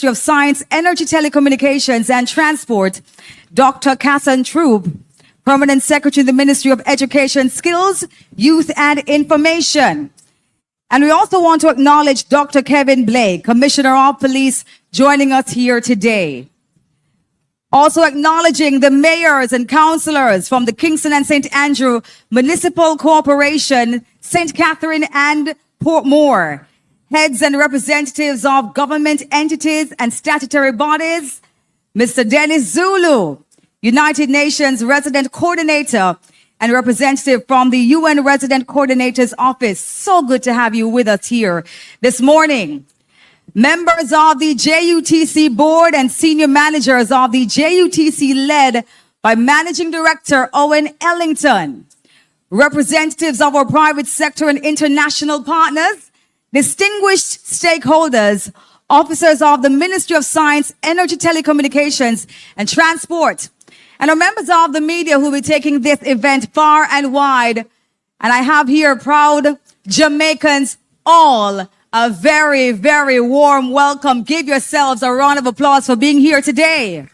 of Science, Energy, Telecommunications and Transport, Dr. Kassan Troub, Permanent Secretary of the Ministry of Education, Skills, Youth and Information. And we also want to acknowledge Dr. Kevin Blake, Commissioner of Police, joining us here today. Also acknowledging the mayors and councillors from the Kingston and St. Andrew Municipal Corporation, St. Catherine and Portmore, heads and representatives of government entities and statutory bodies, Mr. Dennis Zulu, United Nations Resident Coordinator and representative from the UN Resident Coordinator's Office. So good to have you with us here this morning. Members of the JUTC board and senior managers of the JUTC led by Managing Director Owen Ellington, representatives of our private sector and international partners, distinguished stakeholders, officers of the Ministry of Science, Energy, Telecommunications and Transport, and our members of the media who will be taking this event far and wide. And I have here proud Jamaicans all a very, very warm welcome. Give yourselves a round of applause for being here today.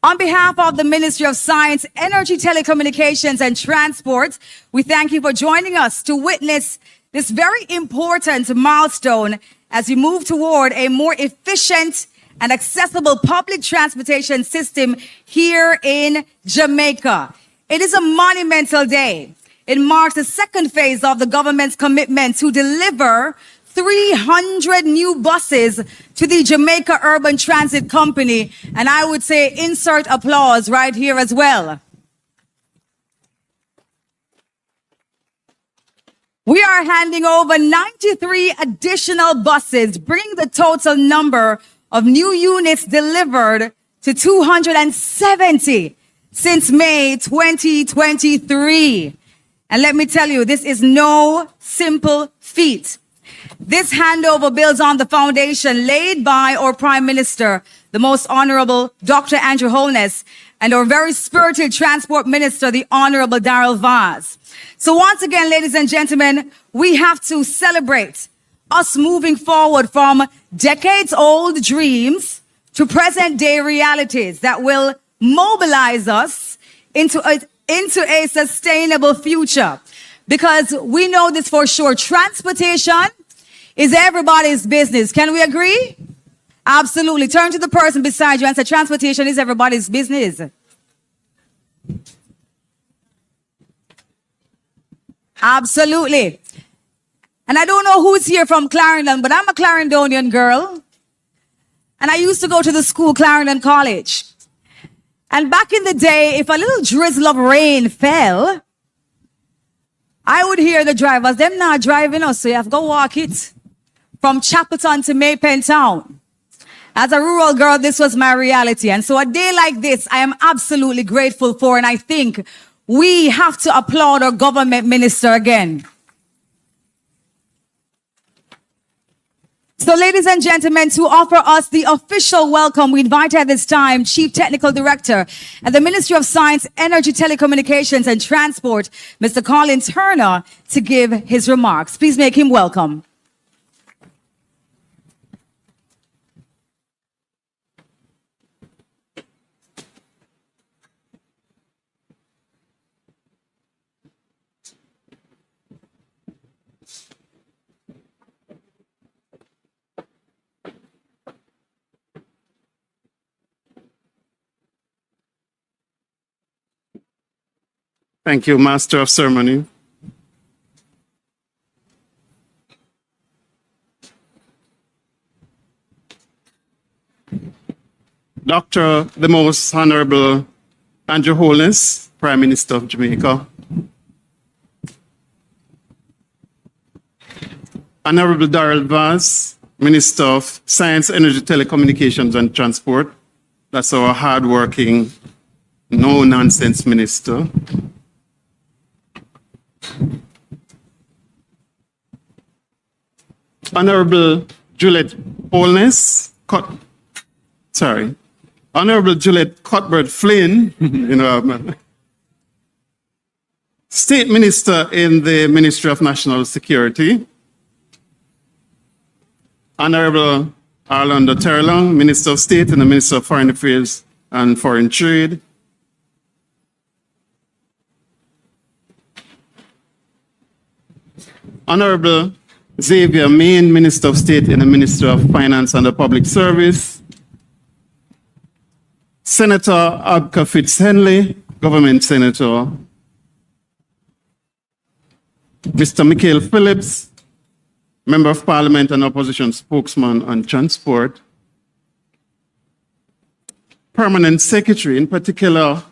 On behalf of the Ministry of Science, Energy, Telecommunications and Transport, we thank you for joining us to witness this very important milestone as we move toward a more efficient and accessible public transportation system here in Jamaica. It is a monumental day. It marks the second phase of the government's commitment to deliver 300 new buses to the Jamaica Urban Transit Company. And I would say insert applause right here as well. We are handing over 93 additional buses, bringing the total number of new units delivered to 270 since May 2023. And let me tell you, this is no simple feat. This handover builds on the foundation laid by our Prime Minister, the Most Honorable Dr. Andrew Holness, and our very spirited Transport Minister, the Honorable Darrell Vaz. So once again, ladies and gentlemen, we have to celebrate us moving forward from decades-old dreams to present-day realities that will mobilize us into a sustainable future. Because we know this for sure, transportation is everybody's business. Can we agree? Absolutely. Turn to the person beside you and say, transportation is everybody's business. Absolutely. And I don't know who's here from Clarendon, but I'm a Clarendonian girl. And I used to go to the school, Clarendon College. And back in the day, if a little drizzle of rain fell, I would hear the drivers, them not driving us, so you have to go walk it from Chapelton to Maypen Town. As a rural girl, this was my reality. And so a day like this, I am absolutely grateful for, and I think we have to applaud our government minister again. So ladies and gentlemen, to offer us the official welcome, we invite at this time Chief Technical Director at the Ministry of Science, Energy, Telecommunications and Transport, Mr. Colin Turner, to give his remarks. Please make him welcome. Thank you, Master of Ceremony. Dr. the Most Honorable Andrew Holness, Prime Minister of Jamaica. Honorable Darrell Vaz, Minister of Science, Energy, Telecommunications and Transport. That's our hardworking, no-nonsense minister. Honorable Juliet Holness, Honorable Juliet Cuthbert-Flynn, State Minister in the Ministry of National Security. Honorable Orlando Terlong, Minister of State and the Minister of Foreign Affairs and Foreign Trade. Honorable Xavier Main, Minister of State in the Ministry of Finance and the Public Service. Senator Abka Fitz-Henley, Government Senator. Mr. Michael Phillips, Member of Parliament and Opposition Spokesman on Transport. Permanent Secretary, in particular,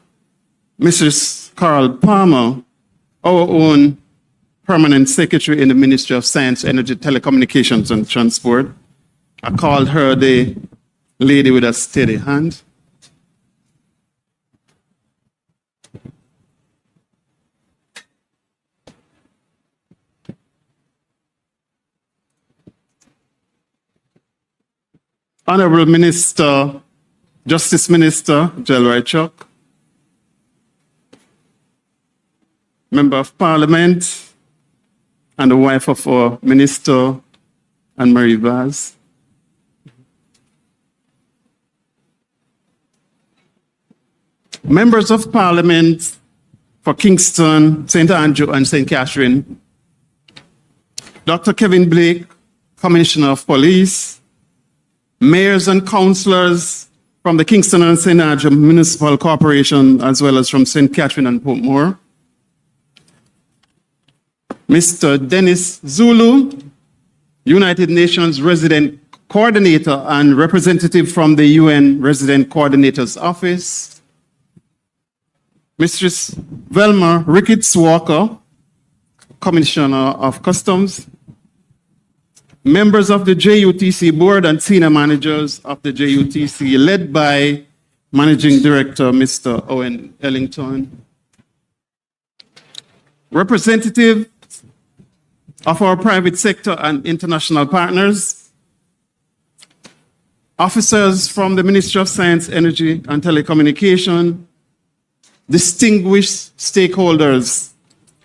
Mrs. Carol Palmer, our own Permanent Secretary in the Ministry of Science, Energy, Telecommunications and Transport. I called her the lady with a steady hand. Honorable Minister, Justice Minister, Joel Chuck, Member of Parliament, and the wife of our Minister, Anne-Marie Vaz. Members of Parliament for Kingston, St. Andrew, and St. Catherine, Dr. Kevin Blake, Commissioner of Police, mayors and councillors from the Kingston and St. Andrew Municipal Corporation, as well as from St. Catherine and Portmore. Mr. Dennis Zulu, United Nations Resident Coordinator and representative from the UN Resident Coordinator's Office. Mistress Velma Ricketts Walker, Commissioner of Customs. Members of the JUTC Board and senior managers of the JUTC, led by Managing Director Mr. Owen Ellington. Representatives of our private sector and international partners. Officers from the Ministry of Science, Energy and Telecommunication. Distinguished stakeholders,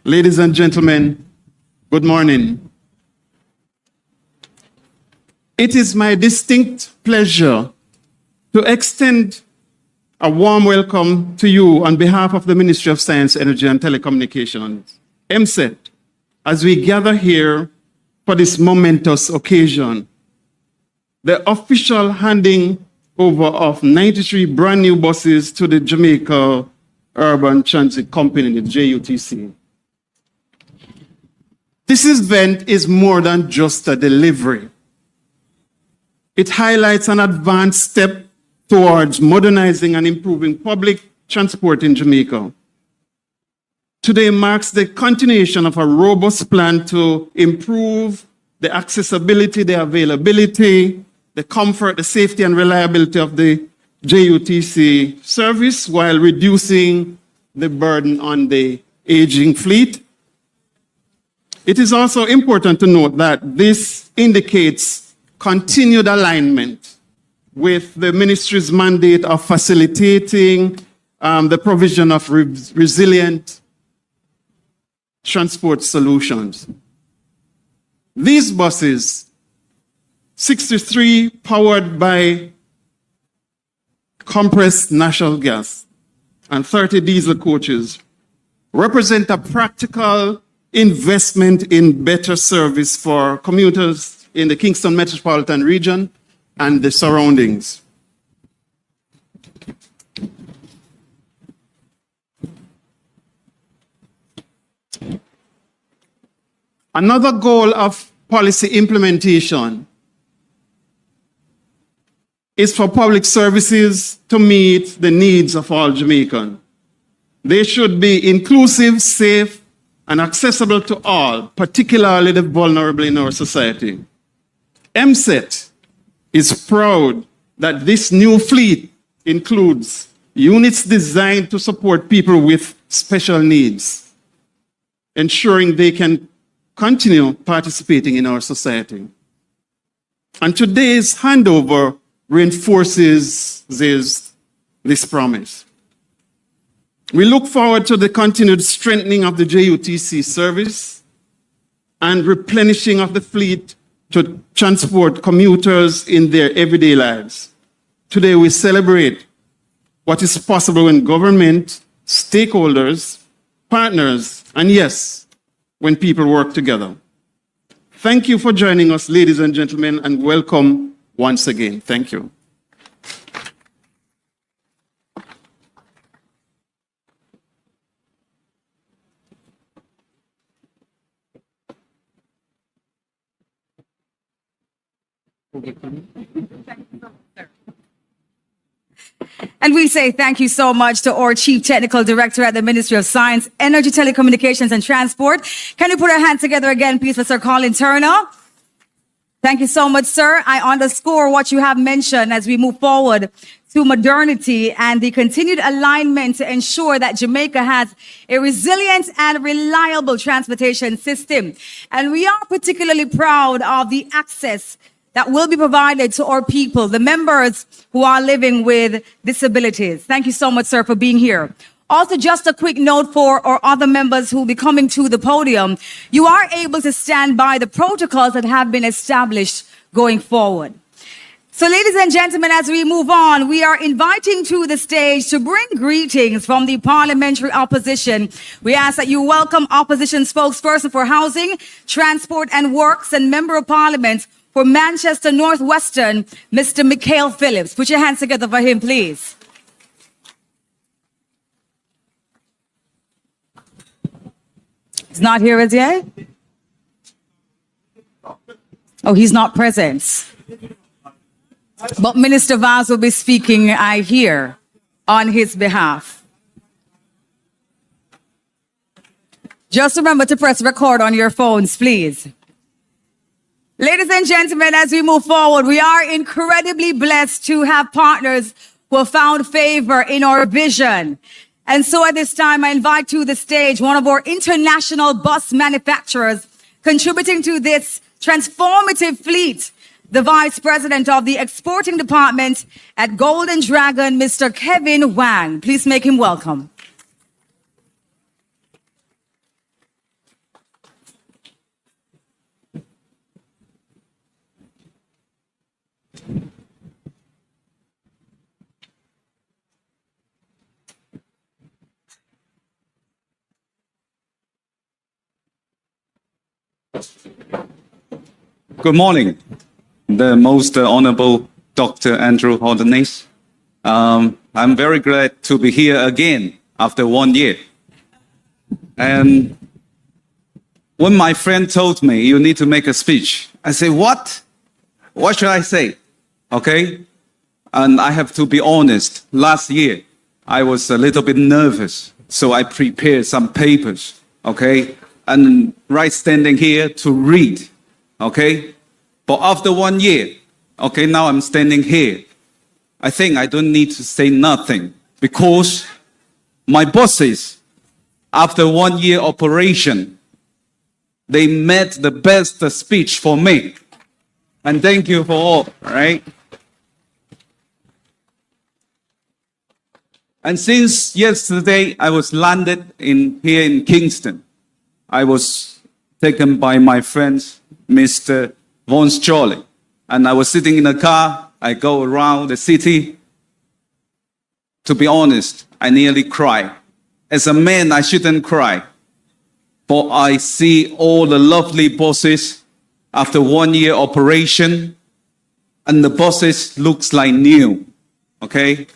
ladies and gentlemen, good morning. It is my distinct pleasure to extend a warm welcome to you on behalf of the Ministry of Science, Energy and Telecommunications, MSET, as we gather here for this momentous occasion. The official handing over of 93 brand new buses to the Jamaica Urban Transit Company, the JUTC. This event is more than just a delivery. It highlights an advanced step towards modernizing and improving public transport in Jamaica. Today marks the continuation of a robust plan to improve the accessibility, the availability, the comfort, the safety and reliability of the JUTC service while reducing the burden on the aging fleet. It is also important to note that this indicates continued alignment with the ministry's mandate of facilitating the provision of resilient transport solutions. These buses, 63 powered by compressed natural gas and 30 diesel coaches, represent a practical investment in better service for commuters in the Kingston metropolitan region and the surroundings. Another goal of policy implementation is for public services to meet the needs of all Jamaicans. They should be inclusive, safe, and accessible to all, particularly the vulnerable in our society. MSET is proud that this new fleet includes units designed to support people with special needs, ensuring they can continue participating in our society. And today's handover reinforces this promise. We look forward to the continued strengthening of the JUTC service and replenishing of the fleet to transport commuters in their everyday lives. Today, we celebrate what is possible when government, stakeholders, partners, and yes, when people work together. Thank you for joining us, ladies and gentlemen, and welcome once again. Thank you. And we say thank you so much to our Chief Technical Director at the Ministry of Science, Energy, Telecommunications and Transport. Can we put our hands together again, please, for Sir Colin Turner? Thank you so much, sir. I underscore what you have mentioned as we move forward to modernity and the continued alignment to ensure that Jamaica has a resilient and reliable transportation system. And we are particularly proud of the access that will be provided to our people, the members who are living with disabilities. Thank you so much, sir, for being here. Also, just a quick note for our other members who will be coming to the podium. You are able to stand by the protocols that have been established going forward. So, ladies and gentlemen, as we move on, we are inviting to the stage to bring greetings from the parliamentary opposition. We ask that you welcome opposition spokesperson for Housing, Transport and Works and Member of Parliament for Manchester Northwestern, Mr. Mikhail Phillips. Put your hands together for him, please. He's not here as yet? Oh, he's not present. But Minister Vaz will be speaking, I hear, on his behalf. Just remember to press record on your phones, please. Ladies and gentlemen, as we move forward, we are incredibly blessed to have partners who have found favor in our vision. And so at this time, I invite to the stage one of our international bus manufacturers contributing to this transformative fleet, the Vice President of the Exporting Department at Golden Dragon, Mr. Kevin Wang. Please make him welcome. Good morning, the most honorable Dr. Andrew Holdenese. I'm very glad to be here again after 1 year. And when my friend told me you need to make a speech, I said, what? What should I say? Okay? And I have to be honest, last year I was a little bit nervous, so I prepared some papers, okay? And right standing here to read, okay? But after 1 year, okay, now I'm standing here. I think I don't need to say nothing because my bosses, after 1 year operation, they made the best speech for me. And thank you for all, right? And since yesterday, I was landed here in Kingston. I was taken by my friends, Mr. Vance Jolly. And I was sitting in a car. I go around the city. To be honest, I nearly cried. As a man, I shouldn't cry. But I see all the lovely bosses after 1 year operation. And the bosses looks like new. Okay?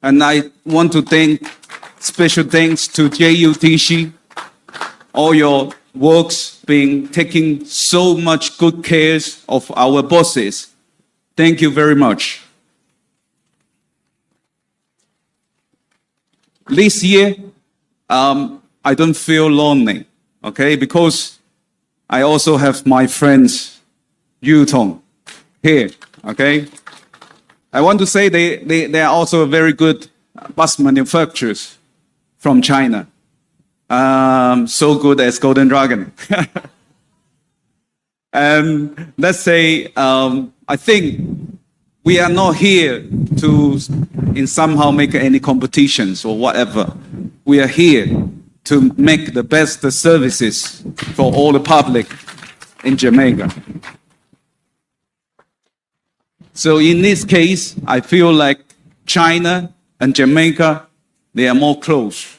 And I want to thank, special thanks to JUTC. All your works being taking so much good care of our bosses. Thank you very much. This year, I don't feel lonely, okay? Because I also have my friends, Yutong, here, okay? I want to say they are also very good bus manufacturers from China. So good as Golden Dragon. And let's say, I think we are not here to in somehow make any competitions or whatever. We are here to make the best services for all the public in Jamaica. So in this case, I feel like China and Jamaica, they are more close.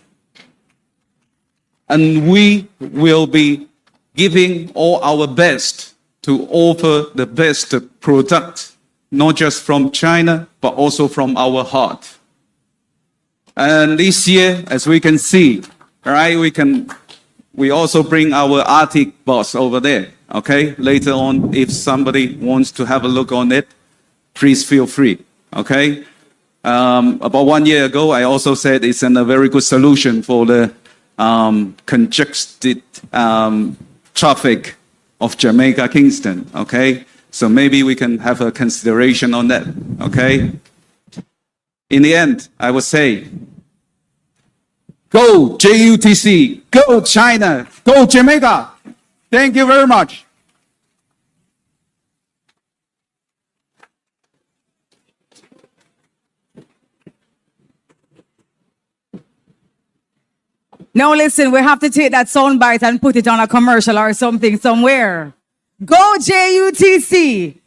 And we will be giving all our best to offer the best product, not just from China, but also from our heart. And this year, as we can see, right, we also bring our Arctic bus over there, okay? Later on, if somebody wants to have a look on it, please feel free, okay? About 1 year ago, I also said it's a very good solution for the congested traffic of Jamaica, Kingston, okay? So maybe we can have a consideration on that, okay? In the end, I would say, go JUTC, go China, go Jamaica. Thank you very much. No, listen, we have to take that soundbite and put it on a commercial or something somewhere. Go JUTC.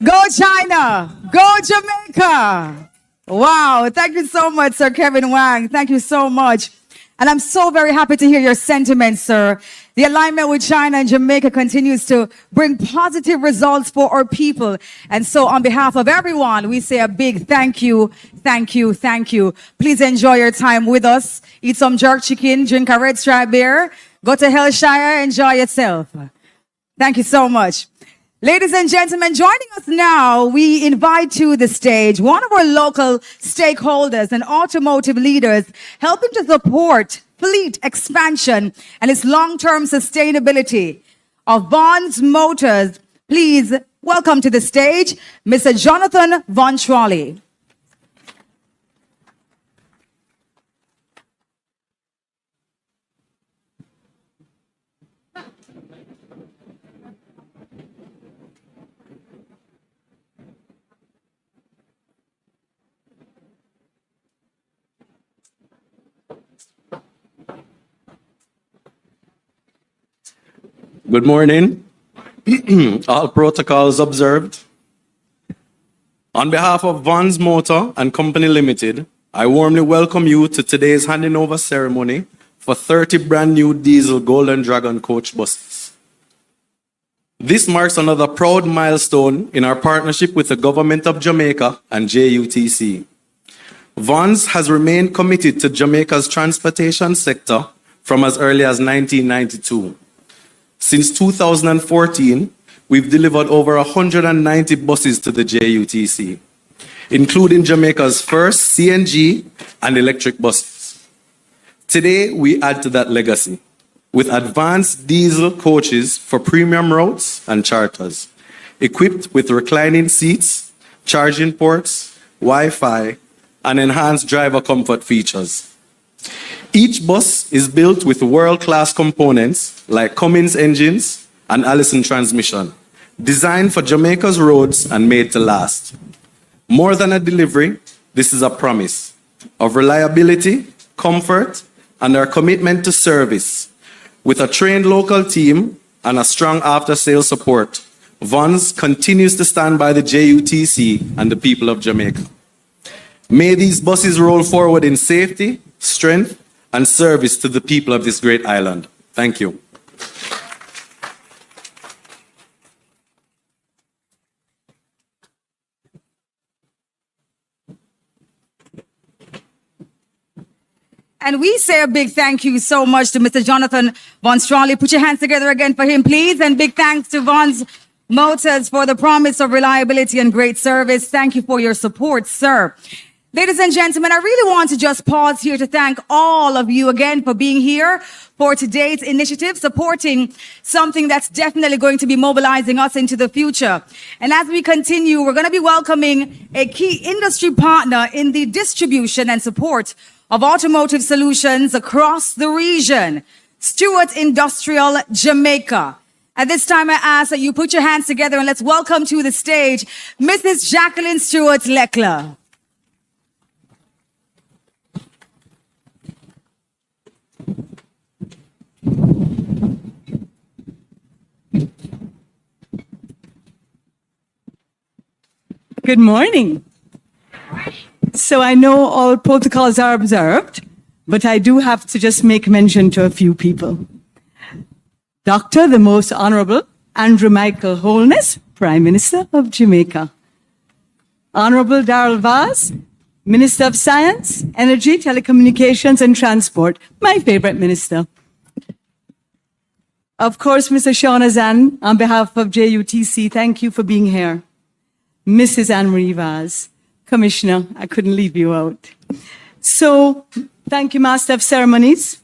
Go China. Go Jamaica. Wow. Thank you so much, Sir Kevin Wang. Thank you so much. And I'm so very happy to hear your sentiments, sir. The alignment with China and Jamaica continues to bring positive results for our people. And so on behalf of everyone, we say a big thank you, thank you, thank you. Please enjoy your time with us. Eat some jerk chicken, drink a red stripe beer, go to Hellshire, enjoy yourself. Thank you so much. Ladies and gentlemen, joining us now, we invite to the stage one of our local stakeholders and automotive leaders helping to support fleet expansion and its long-term sustainability of Vons Motors. Please welcome to the stage, Mr. Jonathan Von Trolley. Good morning. All protocols observed. On behalf of Vons Motor and Company Limited, I warmly welcome you to today's handing over ceremony for 30 brand new diesel Golden Dragon coach buses. This marks another proud milestone in our partnership with the Government of Jamaica and JUTC. Vons has remained committed to Jamaica's transportation sector from as early as 1992. Since 2014, we've delivered over 190 buses to the JUTC, including Jamaica's first CNG and electric buses. Today, we add to that legacy with advanced diesel coaches for premium routes and charters, equipped with reclining seats, charging ports, Wi-Fi, and enhanced driver comfort features. Each bus is built with world-class components like Cummins engines and Allison transmission, designed for Jamaica's roads and made to last. More than a delivery, this is a promise of reliability, comfort, and our commitment to service. With a trained local team and a strong after-sales support, Vons continues to stand by the JUTC and the people of Jamaica. May these buses roll forward in safety, strength, and service to the people of this great island. Thank you. And we say a big thank you so much to Mr. Jonathan Von Trolley. Put your hands together again for him, please. And big thanks to Vons Motors for the promise of reliability and great service. Thank you for your support, sir. Ladies and gentlemen, I really want to just pause here to thank all of you again for being here for today's initiative, supporting something that's definitely going to be mobilizing us into the future. And as we continue, we're going to be welcoming a key industry partner in the distribution and support of automotive solutions across the region, Stewart Industrial, Jamaica. At this time, I ask that you put your hands together and let's welcome to the stage Mrs. Jacqueline Stewart Leckler. Good morning. So I know all protocols are observed, but I do have to just make mention to a few people. Dr. the Most Honorable Andrew Michael Holness, Prime Minister of Jamaica. Honorable Darrell Vaz, Minister of Science, Energy, Telecommunications and Transport, my favorite minister. Of course, Mr. Sean Azan, on behalf of JUTC, thank you for being here. Mrs. Anne-Marie Vaz, Commissioner, I couldn't leave you out. So, thank you, Master of Ceremonies.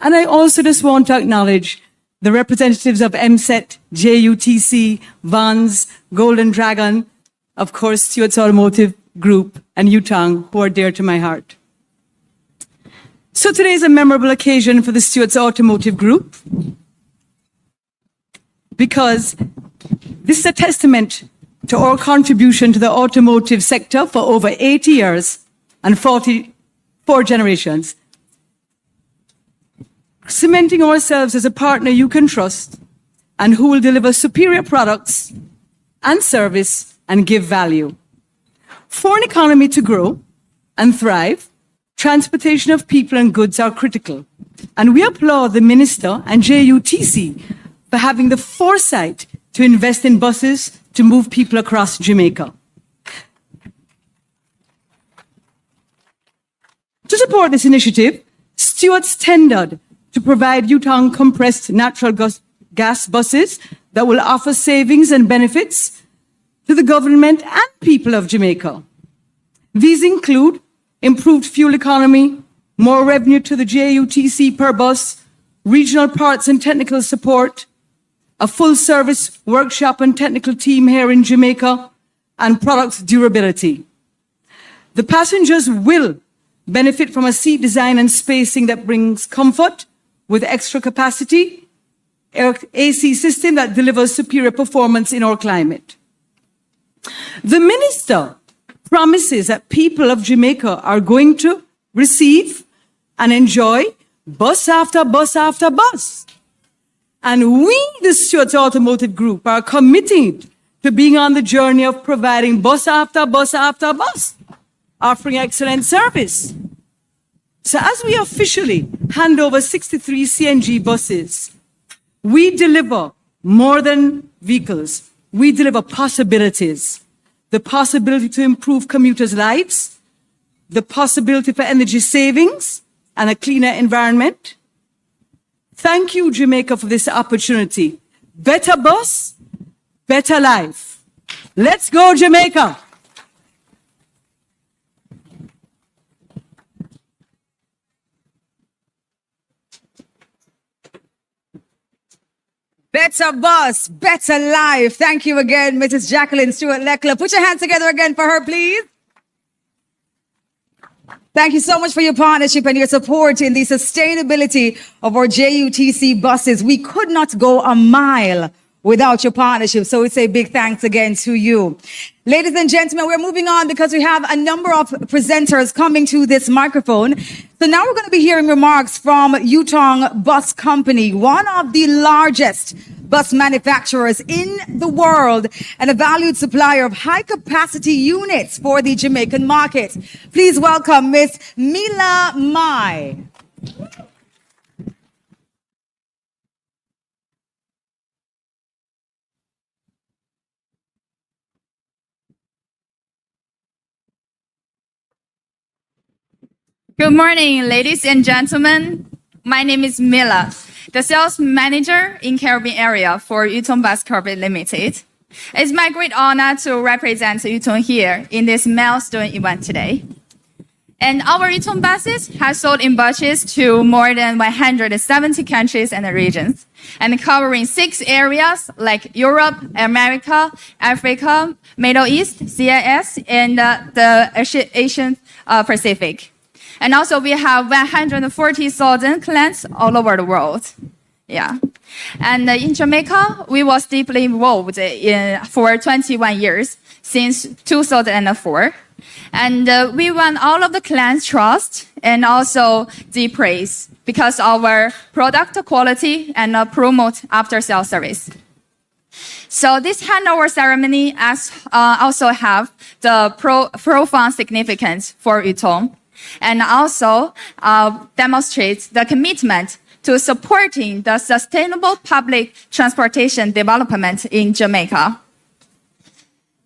And I also just want to acknowledge the representatives of MSET, JUTC, Vans, Golden Dragon, of course, Stewart's Automotive Group, and Yutong, who are dear to my heart. So today is a memorable occasion for the Stewart's Automotive Group because this is a testament to our contribution to the automotive sector for over 80 years and 44 generations, cementing ourselves as a partner you can trust and who will deliver superior products and service and give value. For an economy to grow and thrive, transportation of people and goods are critical. And we applaud the Minister and JUTC for having the foresight to invest in buses to move people across Jamaica. To support this initiative, Stewart's tendered to provide Yutong compressed natural gas buses that will offer savings and benefits to the government and people of Jamaica. These include improved fuel economy, more revenue to the JUTC per bus, regional parts and technical support, a full-service workshop and technical team here in Jamaica, and product durability. The passengers will benefit from a seat design and spacing that brings comfort with extra capacity, AC system that delivers superior performance in our climate. The Minister promises that people of Jamaica are going to receive and enjoy bus after bus after bus. And we, the Stewart's Automotive Group, are committed to being on the journey of providing bus after bus after bus, offering excellent service. So as we officially hand over 63 CNG buses, we deliver more than vehicles. We deliver possibilities. The possibility to improve commuters' lives, the possibility for energy savings and a cleaner environment. Thank you, Jamaica, for this opportunity. Better bus, better life. Let's go, Jamaica. Better bus, better life. Thank you again, Mrs. Jacqueline Stewart Leckler. Put your hands together again for her, please. Thank you so much for your partnership and your support in the sustainability of our JUTC buses. We could not go a mile without your partnership. So we say big thanks again to you. Ladies and gentlemen, we're moving on because we have a number of presenters coming to this microphone. So now we're going to be hearing remarks from Yutong Bus Company, one of the largest bus manufacturers in the world and a valued supplier of high-capacity units for the Jamaican market. Please welcome Miss Mila Mai. Good morning, ladies and gentlemen. My name is Mila, the sales manager in Caribbean area for Yutong Bus Corporate Limited. It's my great honor to represent Yutong here in this milestone event today. And our Yutong buses have sold in batches to more than 170 countries and regions, and covering 6 areas like Europe, America, Africa, Middle East, CIS, and the Asian Pacific. And also we have 140,000 clients all over the world. Yeah. And in Jamaica, we was deeply involved for 21 years, since 2004. And we won all of the clients' trust and also the praise because our product quality and promote after-sales service. So this handover ceremony also have the profound significance for Yutong, and also demonstrates the commitment to supporting the sustainable public transportation development in Jamaica.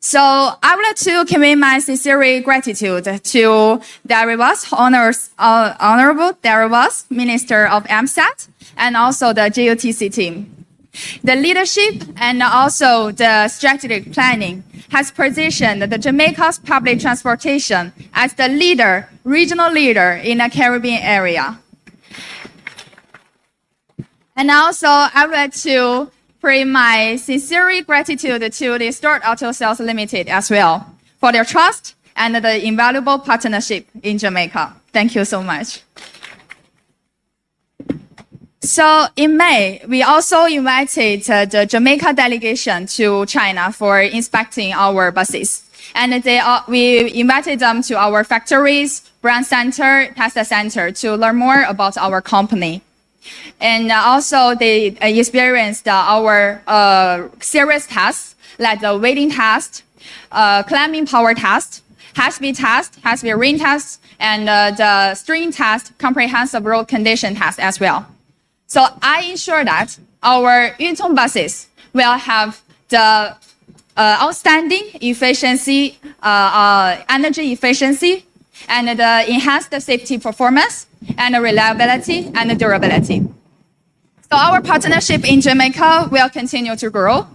So I would like to convey my sincere gratitude to Daribas, Honorable Daribas, Minister of MSAT, and also the JUTC team. The leadership and also the strategic planning has positioned the Jamaica's public transportation as the regional leader in the Caribbean area. And also, I would like to bring my sincere gratitude to the Stewart Auto Sales Limited as well for their trust and the invaluable partnership in Jamaica. Thank you so much. So in May, we also invited the Jamaica delegation to China for inspecting our buses. And we invited them to our factories, brand center, test center to learn more about our company. And also they experienced our serious tests, like the weighting test, climbing power test, high-speed test, high-speed rain test, and the string test, comprehensive road condition test as well. So I ensure that our Yutong buses will have the outstanding efficiency, energy efficiency, and the enhanced safety performance, and the reliability and the durability. So our partnership in Jamaica will continue to grow,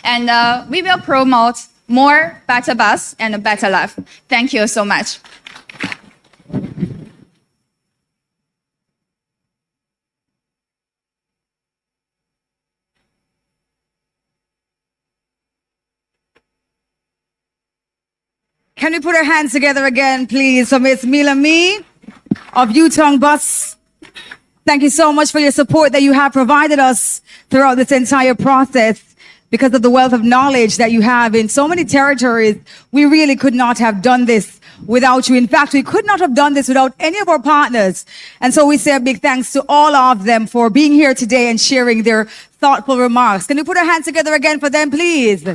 and we will promote more better bus and better life. Thank you so much. Can we put our hands together again, please, for Miss Mila Mee of Yutong Bus? Thank you so much for your support that you have provided us throughout this entire process. Because of the wealth of knowledge that you have in so many territories, we really could not have done this without you. In fact, we could not have done this without any of our partners. And so we say a big thanks to all of them for being here today and sharing their thoughtful remarks. Can we put our hands together again for them, please?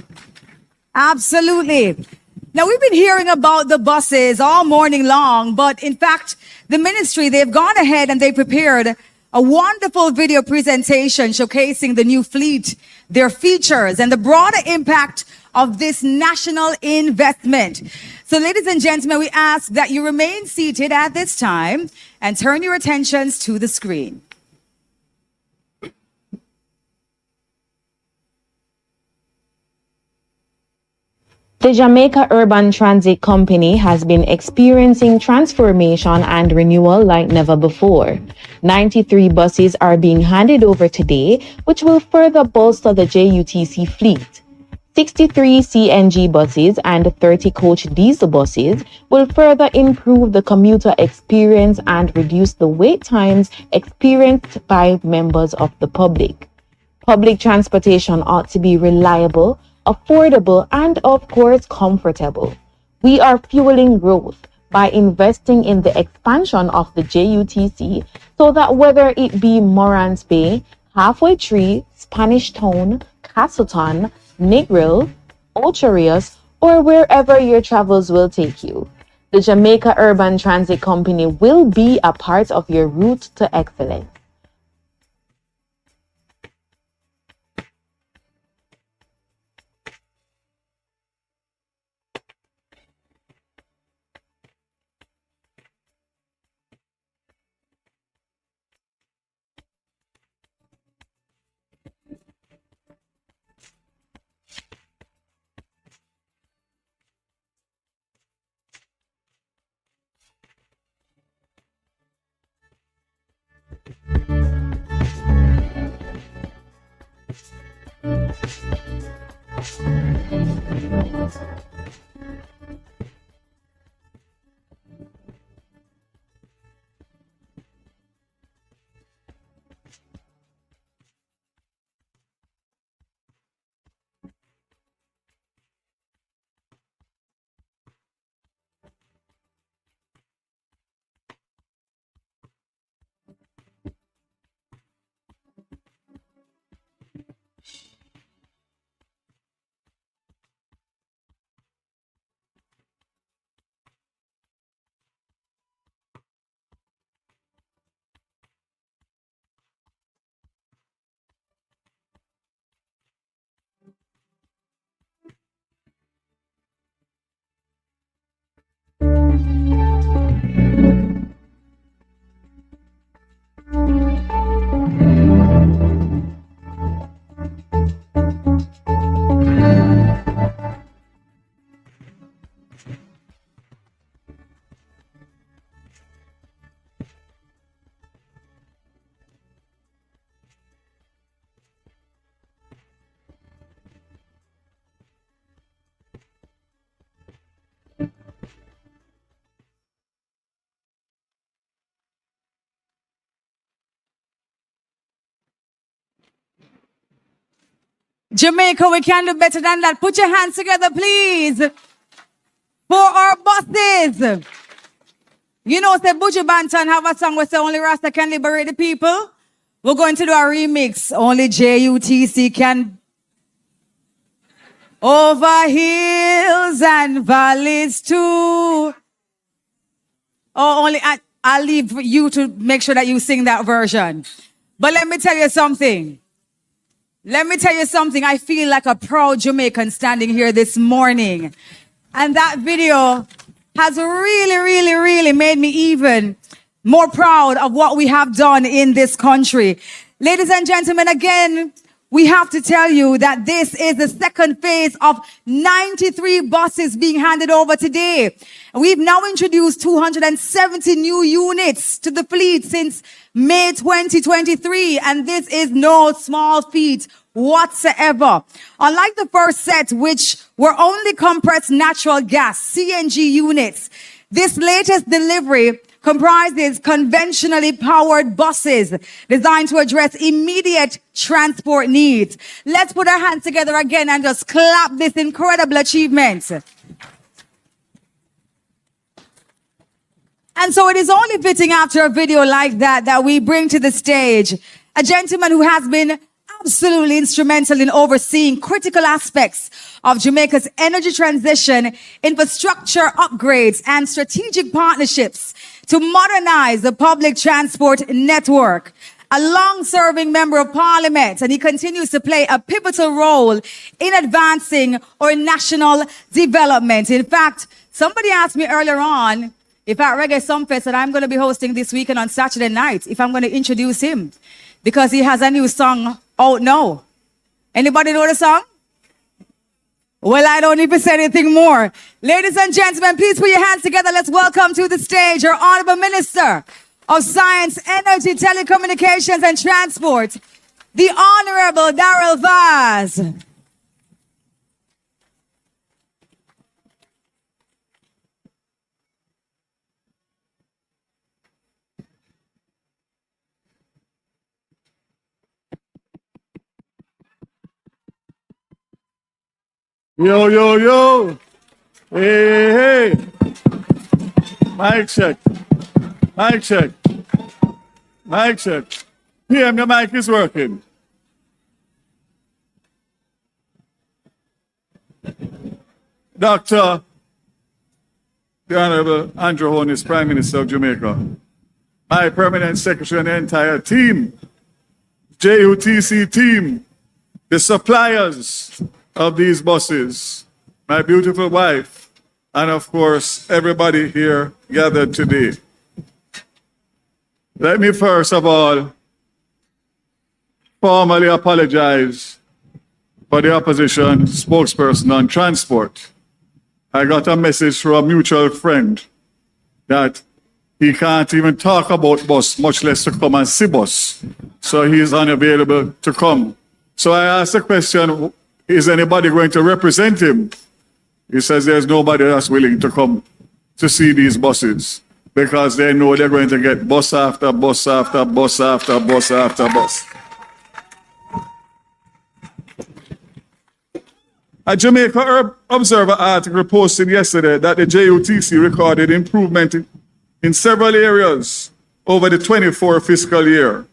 Absolutely. Now, we've been hearing about the buses all morning long, but in fact, the ministry, they've gone ahead and they prepared a wonderful video presentation showcasing the new fleet, their features, and the broader impact of this national investment. So, ladies and gentlemen, we ask that you remain seated at this time and turn your attentions to the screen. The Jamaica Urban Transit Company has been experiencing transformation and renewal like never before. 93 buses are being handed over today, which will further bolster the JUTC fleet. 63 CNG buses and 30 coach diesel buses will further improve the commuter experience and reduce the wait times experienced by members of the public. Public transportation ought to be reliable, affordable, and of course comfortable. We are fueling growth by investing in the expansion of the JUTC so that whether it be Morans Bay, Halfway Tree, Spanish Town, Castleton, Negril, Ocherius, or wherever your travels will take you, the Jamaica Urban Transit Company will be a part of your route to excellence. Jamaica, we can do better than that. Put your hands together, please, for our buses. You know, say Buju Banton have a song where say only Rasta can liberate the people. We're going to do a remix. Only JUTC can. Over hills and valleys too. Oh, only I'll leave you to make sure that you sing that version. But let me tell you something. I feel like a proud Jamaican standing here this morning. And that video has really made me even more proud of what we have done in this country. Ladies and gentlemen, again, we have to tell you that this is the second phase of 93 buses being handed over today. We've now introduced 270 new units to the fleet since May 2023, and this is no small feat whatsoever. Unlike the first set, which were only compressed natural gas, CNG units, this latest delivery comprises conventionally powered buses designed to address immediate transport needs. Let's put our hands together again and just clap this incredible achievement. And so it is only fitting after a video like that that we bring to the stage a gentleman who has been absolutely instrumental in overseeing critical aspects of Jamaica's energy transition, infrastructure upgrades, and strategic partnerships to modernize the public transport network. A long-serving member of parliament, and he continues to play a pivotal role in advancing our national development. In fact, somebody asked me earlier on if at Reggae Sumfest that I'm going to be hosting this weekend on Saturday night, if I'm going to introduce him, because he has a new song out now. Anybody know the song? Well, I don't need to say anything more. Ladies and gentlemen, please put your hands together. Let's welcome to the stage our Honorable Minister of Science, Energy, Telecommunications and Transport, the Honorable Darrell Vaz. Yo, yo, yo. Hey, hey. Mic check. Mic check. Mic check. PM, the mic is working. Dr. the Honorable Andrew Holness, Prime Minister of Jamaica, my permanent secretary and the entire team, JUTC team, the suppliers of these buses, my beautiful wife, and of course, everybody here gathered today. Let me first of all formally apologize for the opposition spokesperson on transport. I got a message from a mutual friend that he can't even talk about bus, much less to come and see bus. So he's unavailable to come. So I asked the question, is anybody going to represent him? He says there's nobody that's willing to come to see these buses because they know they're going to get bus after bus after bus after bus after bus. A Jamaica Observer article posted yesterday that the JUTC recorded improvement in several areas over the 24 fiscal year.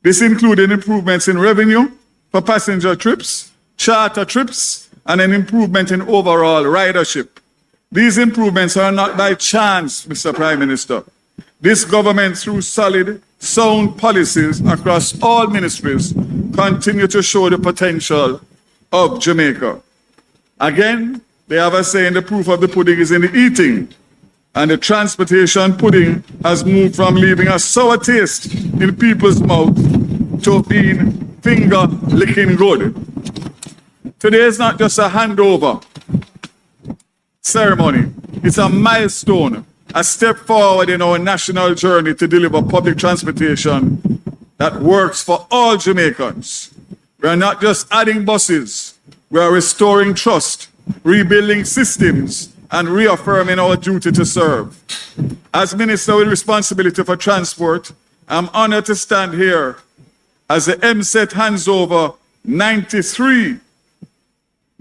This included improvements in revenue for passenger trips, charter trips, and an improvement in overall ridership. These improvements are not by chance, Mr. Prime Minister. This government, through solid, sound policies across all ministries, continue to show the potential of Jamaica. Again, they have a saying, the proof of the pudding is in the eating. And the transportation pudding has moved from leaving a sour taste in people's mouth to being finger-licking good. Today is not just a handover ceremony. It's a milestone, a step forward in our national journey to deliver public transportation that works for all Jamaicans. We are not just adding buses. We are restoring trust, rebuilding systems, and reaffirming our duty to serve. As Minister with responsibility for transport, I'm honored to stand here as the MSET hands over 93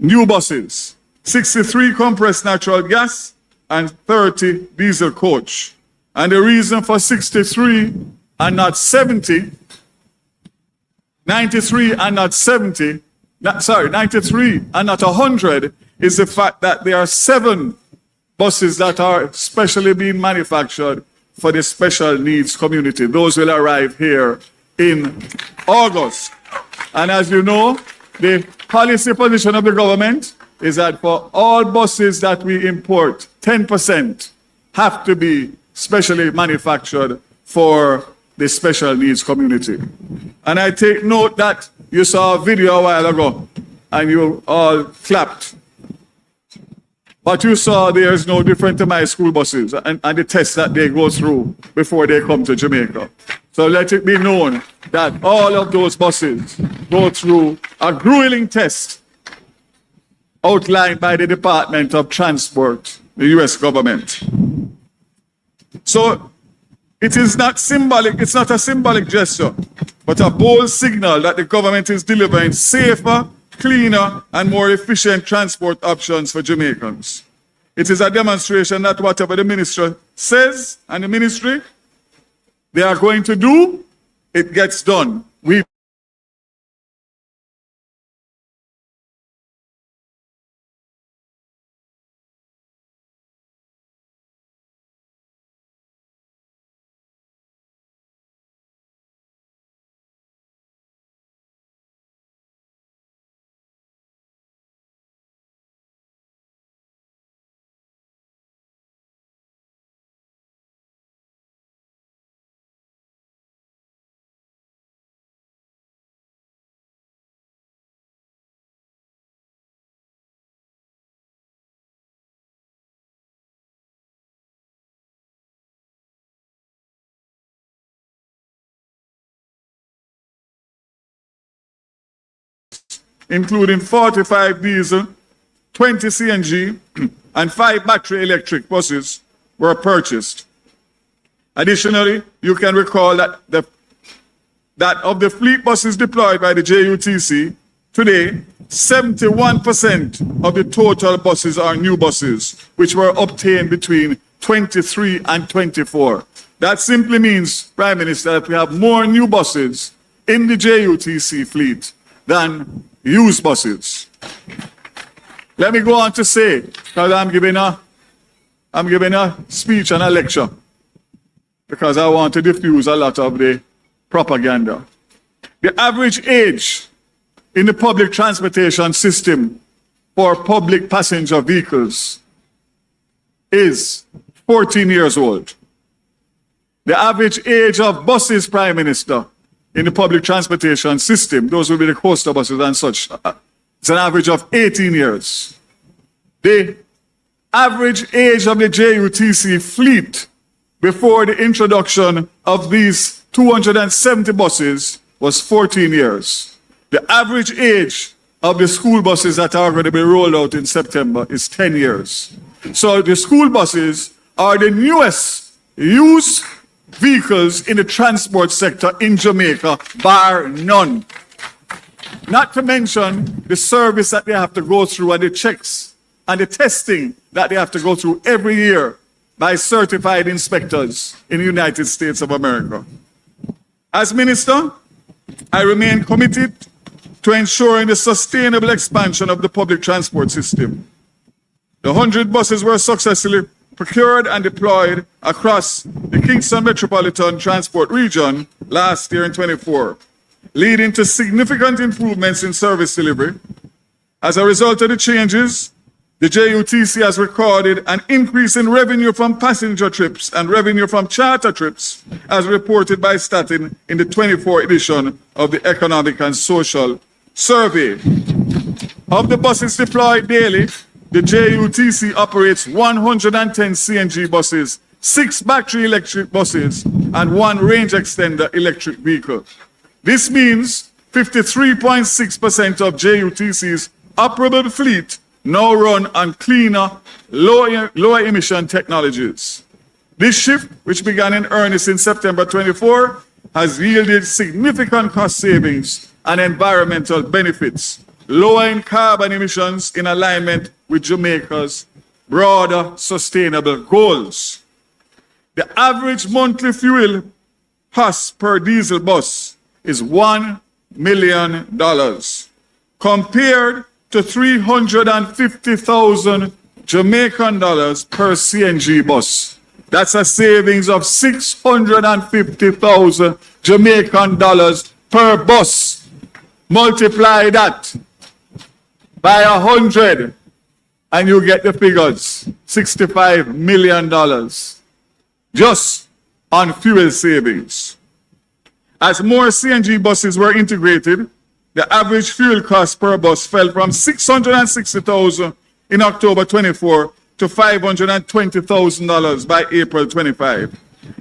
new buses, 63 compressed natural gas, and 30 diesel coach. And the reason for 63 and not 70, 93 and not 70, 93 and not 100 is the fact that there are 7 buses that are specially being manufactured for the special needs community. Those will arrive here in August. And as you know, the policy position of the government is that for all buses that we import, 10% have to be specially manufactured for the special needs community. And I take note that you saw a video a while ago and you all clapped. But you saw there is no different to my school buses and the tests that they go through before they come to Jamaica. So let it be known that all of those buses go through a grueling test outlined by the Department of Transport, the US government. So it is not symbolic, it's not a symbolic gesture, but a bold signal that the government is delivering safer, cleaner, and more efficient transport options for Jamaicans. It is a demonstration that whatever the minister says and the ministry they are going to do, it gets done. We including 45 diesel, 20 CNG, and 5 battery electric buses were purchased. Additionally, you can recall that of the fleet buses deployed by the JUTC, today, 71% of the total buses are new buses, which were obtained between 23 and 24. That simply means, Prime Minister, that we have more new buses in the JUTC fleet than used buses. Let me go on to say, because I'm giving a speech and a lecture, because I want to diffuse a lot of the propaganda. The average age in the public transportation system for public passenger vehicles is 14 years old. The average age of buses, Prime Minister, in the public transportation system, those will be the coastal buses and such, it's an average of 18 years. The average age of the JUTC fleet before the introduction of these 270 buses was 14 years. The average age of the school buses that are going to be rolled out in September is 10 years. So the school buses are the newest used vehicles in the transport sector in Jamaica, bar none. Not to mention the service that they have to go through and the checks and the testing that they have to go through every year by certified inspectors in the United States of America. As Minister, I remain committed to ensuring the sustainable expansion of the public transport system. The 100 buses were successfully procured and deployed across the Kingston Metropolitan Transport Region last year in 24, leading to significant improvements in service delivery. As a result of the changes, the JUTC has recorded an increase in revenue from passenger trips and revenue from charter trips, as reported by Statin in the 24 edition of the Economic and Social Survey. Of the buses deployed daily, the JUTC operates 110 CNG buses, 6 battery electric buses, and 1 range extender electric vehicle. This means 53.6% of JUTC's operable fleet now run on cleaner, lower emission technologies. This shift, which began in earnest in September 24, has yielded significant cost savings and environmental benefits, lowering carbon emissions in alignment with Jamaica's broader sustainable goals. The average monthly fuel cost per diesel bus is $1 million, compared to 350,000 Jamaican dollars per CNG bus. That's a savings of 650,000 Jamaican dollars per bus. Multiply that by 100 and you get the figures, $65 million just on fuel savings. As more CNG buses were integrated, the average fuel cost per bus fell from $660,000 in October 24 to $520,000 by April 25.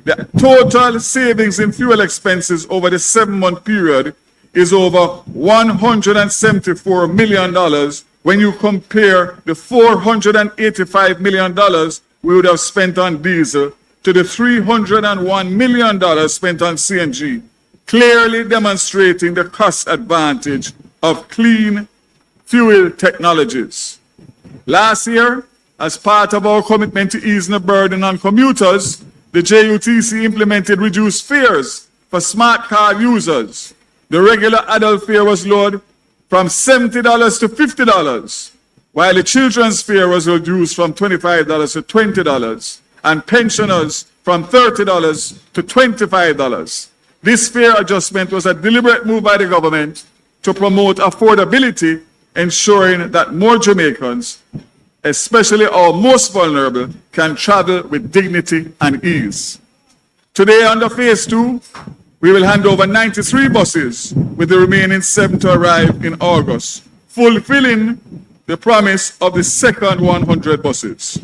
The total savings in fuel expenses over the 7-month period is over $174 million when you compare the $485 million we would have spent on diesel to the $301 million spent on CNG, clearly demonstrating the cost advantage of clean fuel technologies. Last year, as part of our commitment to easing the burden on commuters, the JUTC implemented reduced fares for smart card users. The regular adult fare was lowered from $70 to $50, while the children's fare was reduced from $25 to $20, and pensioners from $30 to $25. This fare adjustment was a deliberate move by the government to promote affordability, ensuring that more Jamaicans, especially our most vulnerable, can travel with dignity and ease. Today, under phase 2, we will hand over 93 buses, with the remaining 7 to arrive in August, fulfilling the promise of the second 100 buses.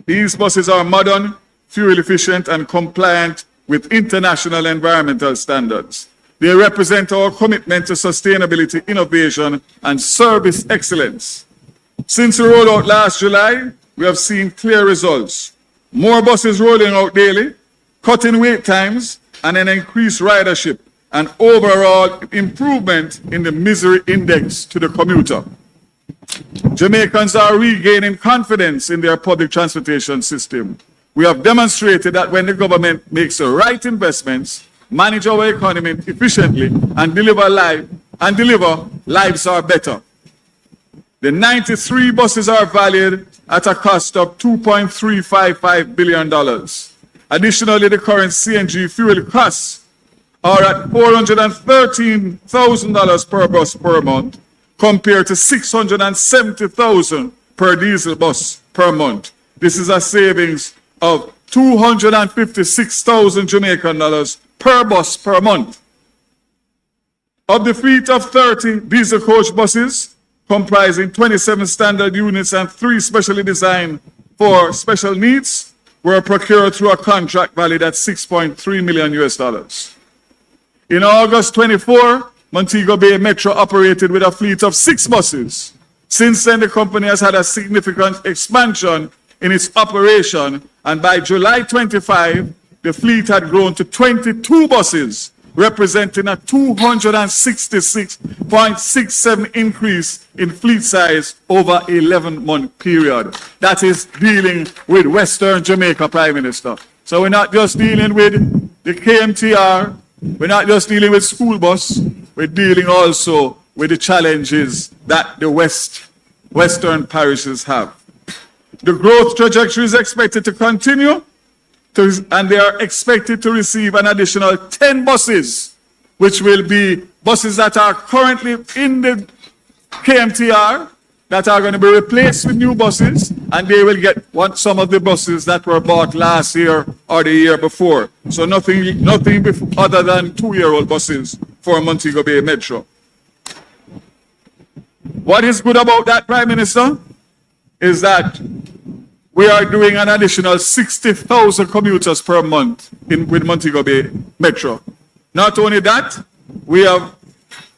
These buses are modern, fuel efficient, and compliant with international environmental standards. They represent our commitment to sustainability, innovation, and service excellence. Since the rollout last July, we have seen clear results. More buses rolling out daily, cutting wait times, and an increased ridership, and overall improvement in the misery index to the commuter. Jamaicans are regaining confidence in their public transportation system. We have demonstrated that when the government makes the right investments, manage our economy efficiently, and deliver lives are better. The 93 buses are valued at a cost of $2.355 billion. Additionally, the current CNG fuel costs are at $413,000 per bus per month, compared to $670,000 per diesel bus per month. This is a savings of $256,000 Jamaican dollars per bus per month. Of the fleet of 30 diesel coach buses, comprising 27 standard units and 3 specially designed for special needs, were procured through a contract valued at $6.3 million. In August 24, Montego Bay Metro operated with a fleet of 6 buses. Since then, the company has had a significant expansion in its operation, and by July 25, the fleet had grown to 22 buses, representing a 266.67 increase in fleet size over an 11-month period. That is dealing with Western Jamaica, Prime Minister. So we're not just dealing with the KMTR, we're not just dealing with school bus, we're dealing also with the challenges that the Western parishes have. The growth trajectory is expected to continue, and they are expected to receive an additional 10 buses, which will be buses that are currently in the KMTR, that are going to be replaced with new buses, and they will get some of the buses that were bought last year or the year before. So nothing other than 2-year-old buses for Montego Bay Metro. What is good about that, Prime Minister, is that we are doing an additional 60,000 commuters per month with Montego Bay Metro. Not only that, we have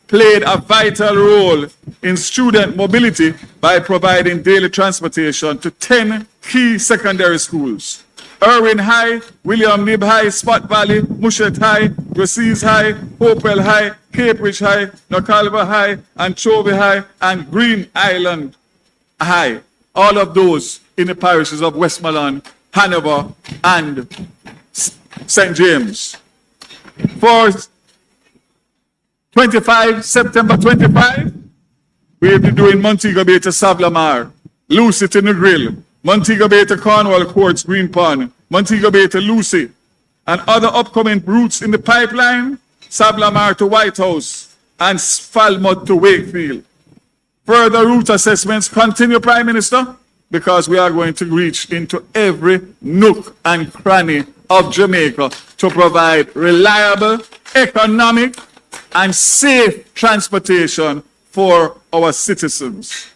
played a vital role in student mobility by providing daily transportation to 10 key secondary schools: Irwin High, William Knibb High, Spot Valley, Mushet High, Gracies High, Hopewell High, Cape Ridge High, Nocalva High, Anchovy High, and Green Island High. All of those in the parishes of Westmoreland, Hanover, and St. James. For September 25, we'll be doing Montego Bay to Savlamar, Lucy to Negril, Montego Bay to Cornwall Courts, Green Pond, Montego Bay to Lucy, and other upcoming routes in the pipeline, Savlamar to White House, and Falmouth to Wakefield. Further route assessments continue, Prime Minister, because we are going to reach into every nook and cranny of Jamaica to provide reliable, economic, and safe transportation for our citizens.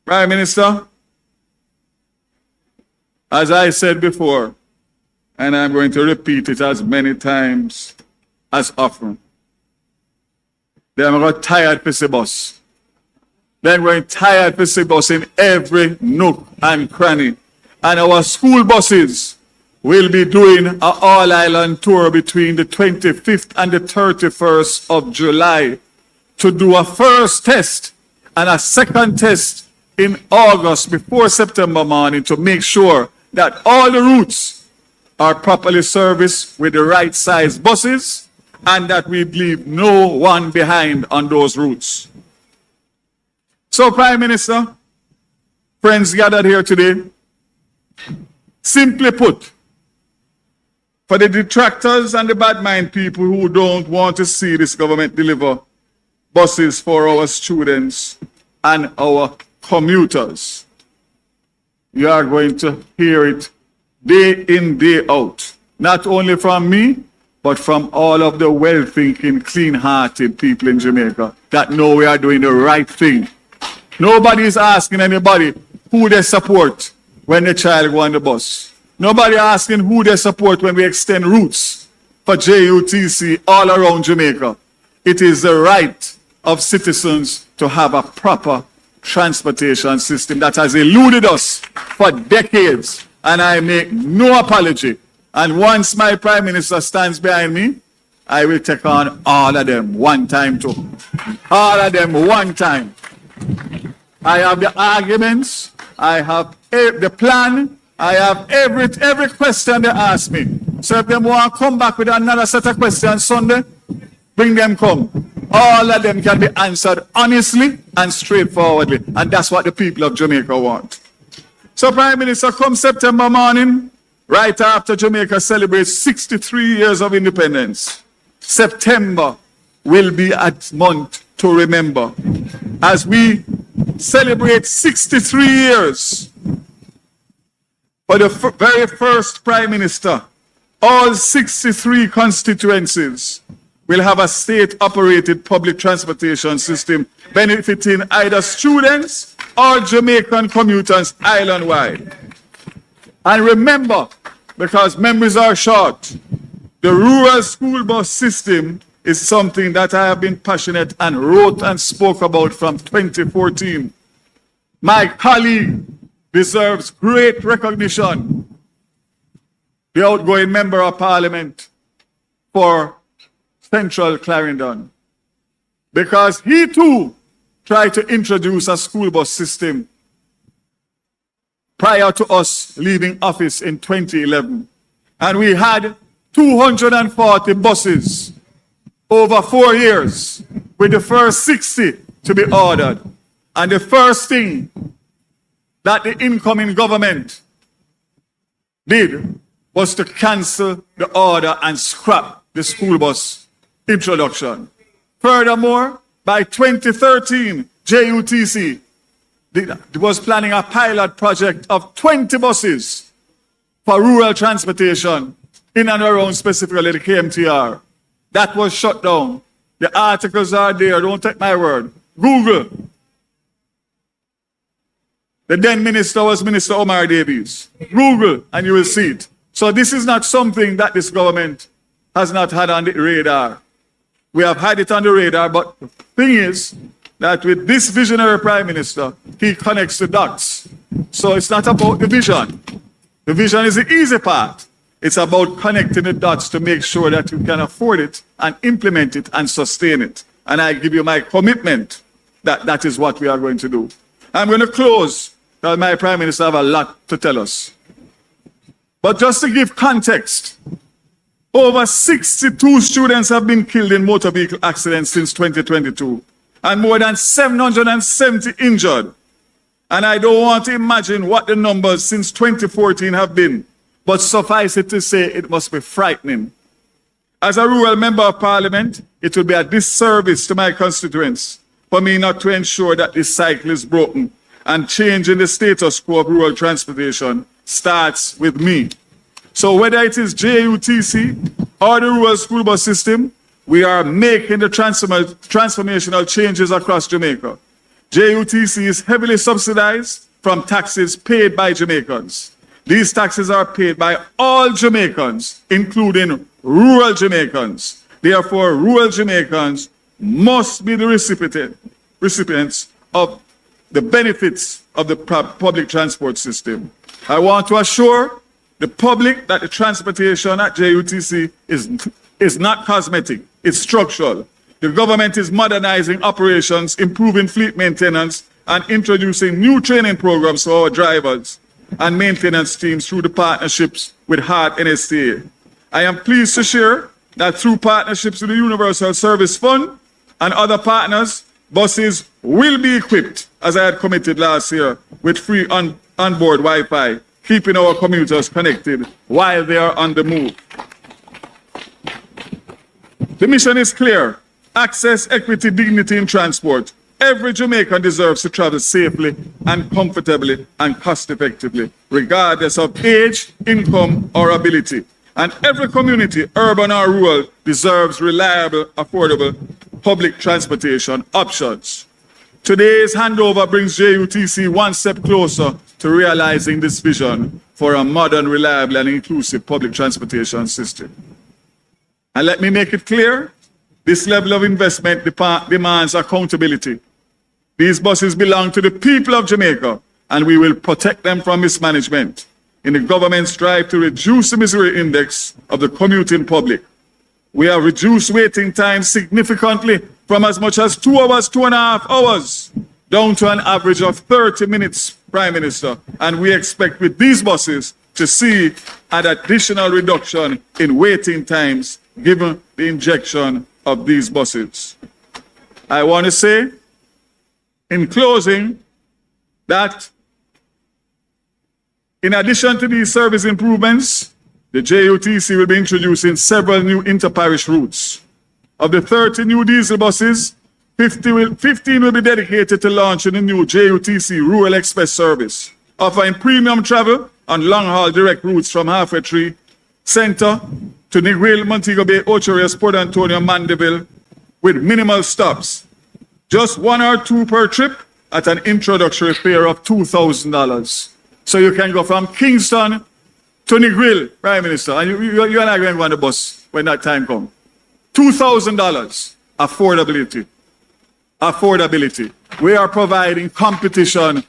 Prime Minister, as I said before, and I'm going to repeat it as many times as often, they're going tired for the bus. They're going tired for the bus in every nook and cranny. And our school buses will be doing an all-island tour between the 25th and the 31st of July to do a first test and a second test in August before September morning to make sure that all the routes are properly serviced with the right size buses and that we leave no one behind on those routes. So, Prime Minister, friends gathered here today, simply put, for the detractors and the bad mind people who don't want to see this government deliver buses for our students and our commuters, you are going to hear it day in, day out, not only from me, but from all of the well-thinking, clean-hearted people in Jamaica that know we are doing the right thing. Nobody is asking anybody who they support when the child go on the bus. Nobody asking who they support when we extend routes for JUTC all around Jamaica. It is the right of citizens to have a proper transportation system that has eluded us for decades. And I make no apology. And once my Prime Minister stands behind me, I will take on all of them one time too. All of them one time. I have the arguments, I have the plan, I have every question they ask me. So if they want to come back with another set of questions Sunday, bring them come. All of them can be answered honestly and straightforwardly. And that's what the people of Jamaica want. So Prime Minister, come September morning, right after Jamaica celebrates 63 years of independence, September will be a month to remember. As we celebrate 63 years for the very first Prime Minister, all 63 constituencies will have a state-operated public transportation system benefiting either students or Jamaican commuters island-wide. And remember, because memories are short, the rural school bus system is something that I have been passionate and wrote and spoke about from 2014. My colleague deserves great recognition, the outgoing member of Parliament for Central Clarendon, because he too tried to introduce a school bus system prior to us leaving office in 2011. And we had 240 buses over 4 years, with the first 60 to be ordered. And the first thing that the incoming government did was to cancel the order and scrap the school bus introduction. Furthermore, by 2013, JUTC was planning a pilot project of 20 buses for rural transportation in and around specifically the KMTR. That was shut down. The articles are there, don't take my word. Google. The then minister was Minister Omar Davies. Google and you will see it. So this is not something that this government has not had on the radar. We have had it on the radar, but the thing is that with this visionary Prime Minister, he connects the dots. So it's not about the vision. The vision is the easy part. It's about connecting the dots to make sure that you can afford it and implement it and sustain it. And I give you my commitment that that is what we are going to do. I'm going to close, because my Prime Minister have a lot to tell us. But just to give context, over 62 students have been killed in motor vehicle accidents since 2022, and more than 770 injured. And I don't want to imagine what the numbers since 2014 have been, but suffice it to say it must be frightening. As a rural member of parliament, it will be a disservice to my constituents for me not to ensure that this cycle is broken, and changing the status quo of rural transportation starts with me. So whether it is JUTC or the rural school bus system, we are making the transformational changes across Jamaica. JUTC is heavily subsidized from taxes paid by Jamaicans. These taxes are paid by all Jamaicans, including rural Jamaicans. Therefore, rural Jamaicans must be the recipients of the benefits of the public transport system. I want to assure the public that the transportation at JUTC is not cosmetic, it's structural. The government is modernizing operations, improving fleet maintenance, and introducing new training programs for our drivers and maintenance teams through the partnerships with HART NSTA. I am pleased to share that through partnerships with the Universal Service Fund and other partners, buses will be equipped, as I had committed last year, with free onboard Wi-Fi, keeping our commuters connected while they are on the move. The mission is clear: access, equity, dignity in transport. Every Jamaican deserves to travel safely and comfortably and cost-effectively, regardless of age, income, or ability. And every community, urban or rural, deserves reliable, affordable public transportation options. Today's handover brings JUTC one step closer to realizing this vision for a modern, reliable, and inclusive public transportation system. And let me make it clear, this level of investment demands accountability. These buses belong to the people of Jamaica, and we will protect them from mismanagement in the government's drive to reduce the misery index of the commuting public. We have reduced waiting times significantly from as much as 2 hours, 2.5 hours, down to an average of 30 minutes, Prime Minister. And we expect with these buses to see an additional reduction in waiting times given the injection of these buses. I want to say, in closing, that in addition to these service improvements, the JUTC will be introducing several new inter-parish routes. Of the 30 new diesel buses, 15 will be dedicated to launching a new JUTC Rural Express service, offering premium travel on long-haul direct routes from Halfway Tree Center to Negril, Montego Bay, Ocho Rios, Port Antonio, Mandeville, with minimal stops. Just 1 or 2 per trip at an introductory fare of $2,000. So you can go from Kingston to Negril, Prime Minister, and you and I are going to go on the bus when that time comes. $2,000. Affordability. Affordability. We are providing competition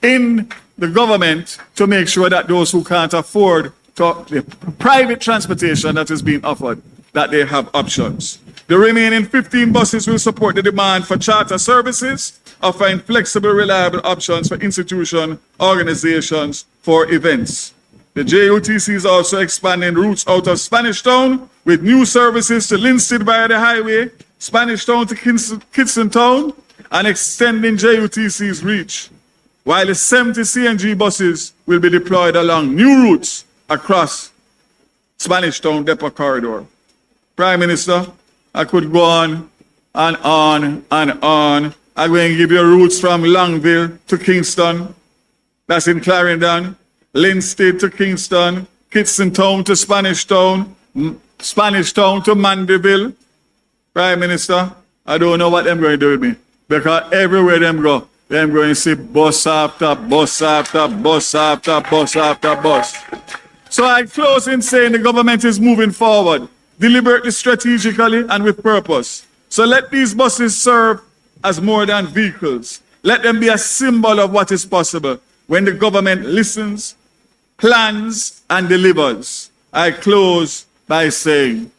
in the government to make sure that those who can't afford the private transportation that is being offered, that they have options. The remaining 15 buses will support the demand for charter services, offering flexible, reliable options for institutions, organizations, for events. The JUTC is also expanding routes out of Spanish Town with new services to Linstead via the highway, Spanish Town to Kidston Town, and extending JUTC's reach, while the 70 CNG buses will be deployed along new routes across Spanish Town Depot Corridor. Prime Minister, I could go on and on and on. I'm going to give you routes from Longville to Kingston, that's in Clarendon, Linstead to Kingston, Kidston Town to Spanish Town, Spanish Town to Mandeville. Prime Minister, I don't know what they're going to do with me, because everywhere them go, they're going to see bus after bus after bus after bus after bus. So I close in saying the government is moving forward, deliberately, strategically, and with purpose. So let these buses serve as more than vehicles. Let them be a symbol of what is possible when the government listens, plans, and delivers. I close by saying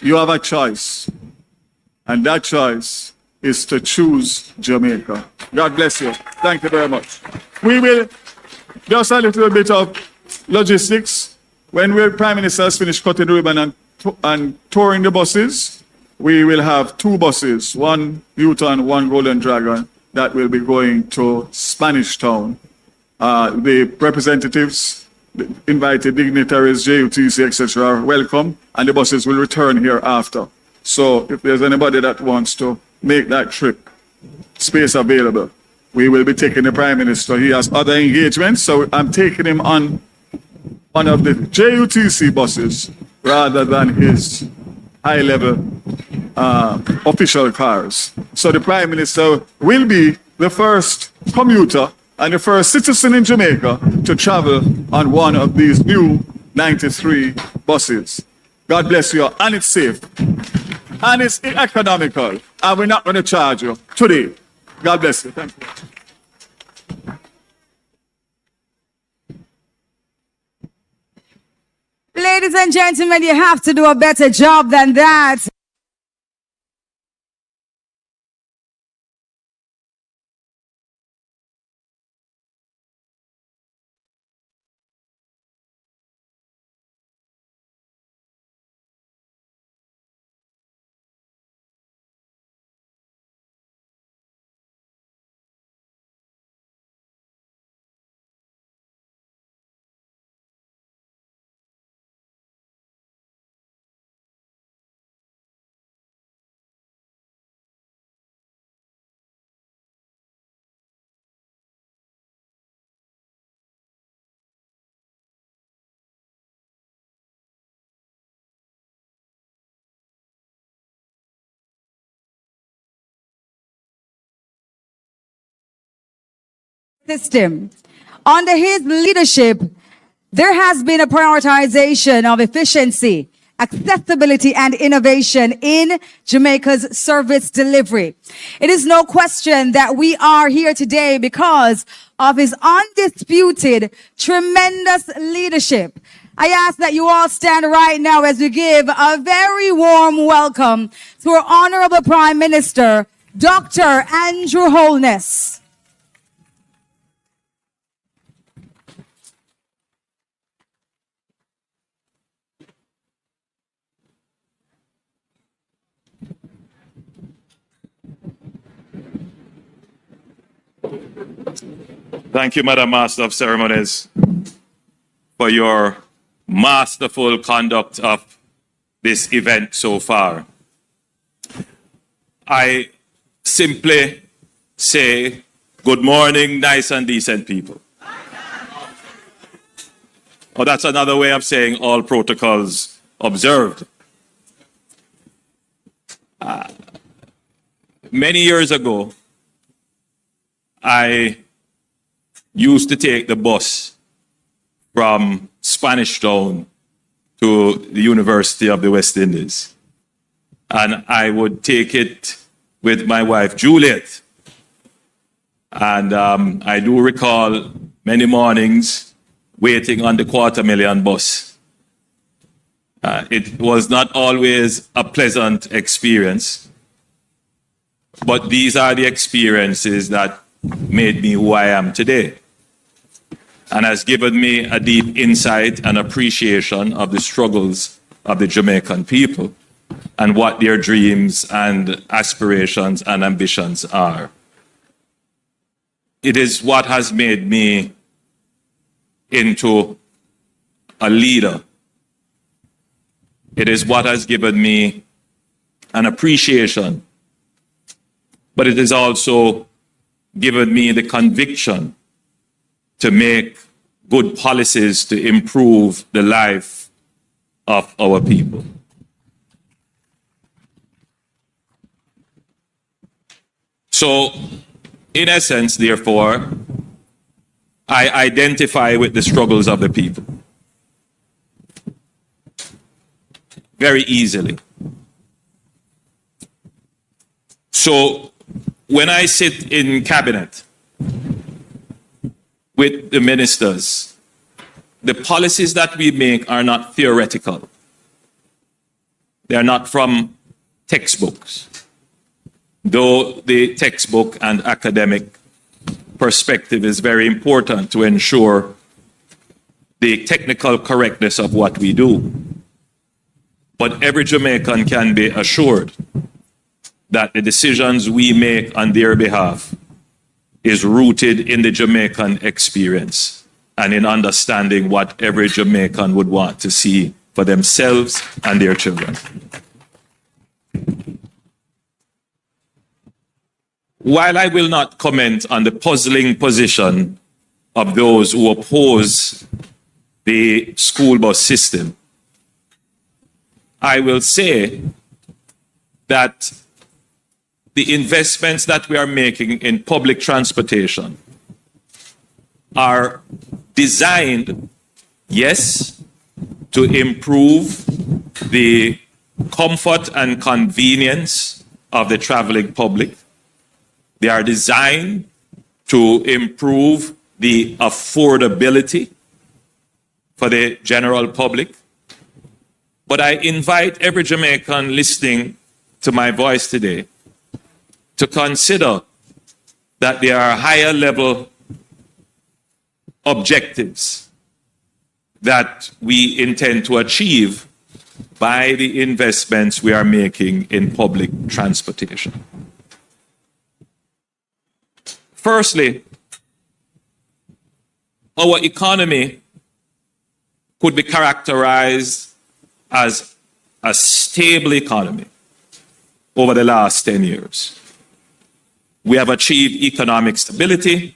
you have a choice, and that choice is to choose Jamaica. God bless you. Thank you very much. We will just a little bit of logistics. When the Prime Minister has finished cutting the ribbon and touring the buses, we will have 2 buses, one Yutong, one Golden Dragon, that will be going to Spanish Town. The representatives, the invited dignitaries, JUTC, etc., are welcome, and the buses will return here after. So if there's anybody that wants to make that trip, space available. We will be taking the Prime Minister. He has other engagements, so I'm taking him on one of the JUTC buses rather than his high-level official cars. So the Prime Minister will be the first commuter and the first citizen in Jamaica to travel on one of these new 93 buses. God bless you, and it's safe, and it's economical, and we're not going to charge you today. God bless you. Thank you. Ladies and gentlemen, you have to do a better job than that. System. Under his leadership, there has been a prioritization of efficiency, accessibility, and innovation in Jamaica's service delivery. It is no question that we are here today because of his undisputed, tremendous leadership. I ask that you all stand right now as we give a very warm welcome to our Honorable Prime Minister, Dr. Andrew Holness. Thank you, Madam Master of Ceremonies, for your masterful conduct of this event so far. I simply say, good morning, nice and decent people. Oh, that's another way of saying all protocols observed. Many years ago, I used to take the bus from Spanish Town to the University of the West Indies. And I would take it with my wife, Juliet. And I do recall many mornings waiting on the 250,000 bus. It was not always a pleasant experience, but these are the experiences that made me who I am today, and has given me a deep insight and appreciation of the struggles of the Jamaican people and what their dreams and aspirations and ambitions are. It is what has made me into a leader. It is what has given me an appreciation, but it has also given me the conviction to make good policies to improve the life of our people. So, in essence, therefore, I identify with the struggles of the people very easily. So, when I sit in cabinet with the ministers, the policies that we make are not theoretical. They are not from textbooks, though the textbook and academic perspective is very important to ensure the technical correctness of what we do. But every Jamaican can be assured that the decisions we make on their behalf is rooted in the Jamaican experience and in understanding what every Jamaican would want to see for themselves and their children. While I will not comment on the puzzling position of those who oppose the school bus system, I will say that the investments that we are making in public transportation are designed, yes, to improve the comfort and convenience of the traveling public. They are designed to improve the affordability for the general public. But I invite every Jamaican listening to my voice today to consider that there are higher level objectives that we intend to achieve by the investments we are making in public transportation. Firstly, our economy could be characterized as a stable economy over the last 10 years. We have achieved economic stability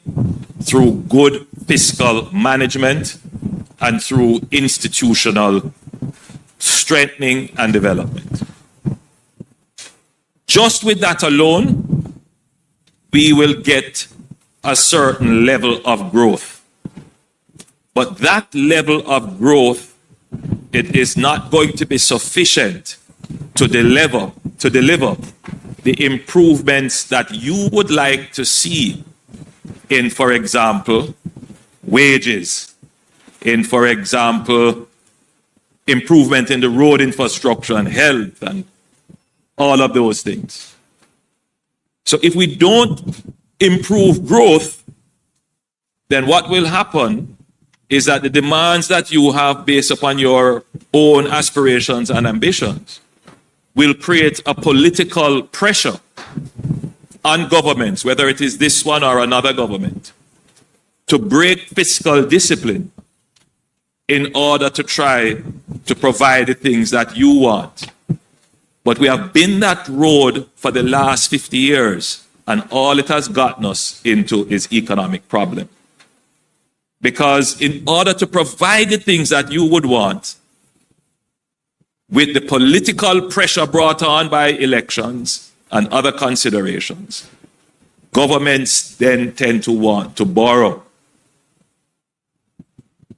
through good fiscal management and through institutional strengthening and development. Just with that alone, we will get a certain level of growth. But that level of growth, it is not going to be sufficient to deliver the improvements that you would like to see in, for example, wages, in, for example, improvement in the road infrastructure and health and all of those things. So if we don't improve growth, then what will happen is that the demands that you have based upon your own aspirations and ambitions will create a political pressure on governments, whether it is this one or another government, to break fiscal discipline in order to try to provide the things that you want. But we have been that road for the last 50 years, and all it has gotten us into is economic problem. Because in order to provide the things that you would want, with the political pressure brought on by elections and other considerations, governments then tend to want to borrow.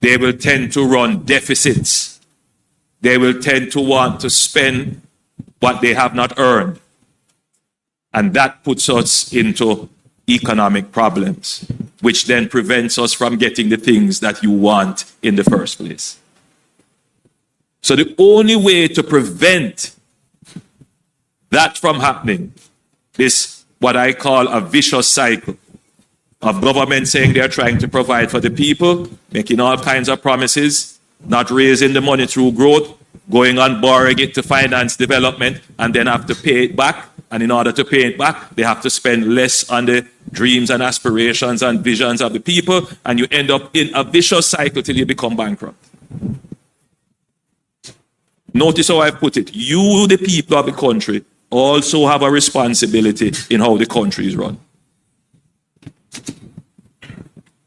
They will tend to run deficits. They will tend to want to spend what they have not earned. And that puts us into economic problems, which then prevents us from getting the things that you want in the first place. So the only way to prevent that from happening is what I call a vicious cycle of government saying they're trying to provide for the people, making all kinds of promises, not raising the money through growth, going on borrowing it to finance development, and then have to pay it back. And in order to pay it back, they have to spend less on the dreams and aspirations and visions of the people, and you end up in a vicious cycle till you become bankrupt. Notice how I put it. You, the people of the country, also have a responsibility in how the country is run.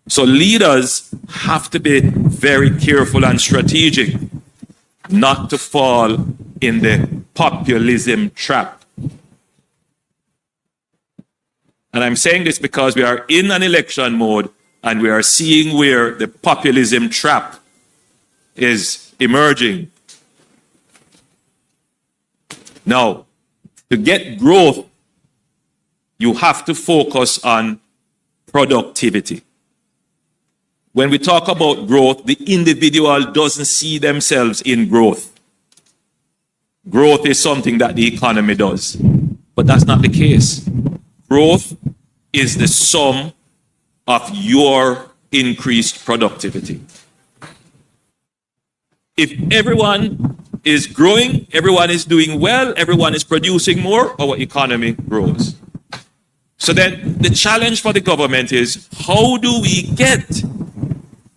So leaders have to be very careful and strategic not to fall in the populism trap. And I'm saying this because we are in an election mode and we are seeing where the populism trap is emerging. Now, to get growth, you have to focus on productivity. when we talk about growth, the individual doesn't see themselves in growth. Growth is something that the economy does, but that's not the case. Growth is the sum of your increased productivity. If everyone is growing, everyone is doing well, everyone is producing more, our economy grows. So then the challenge for the government is, how do we get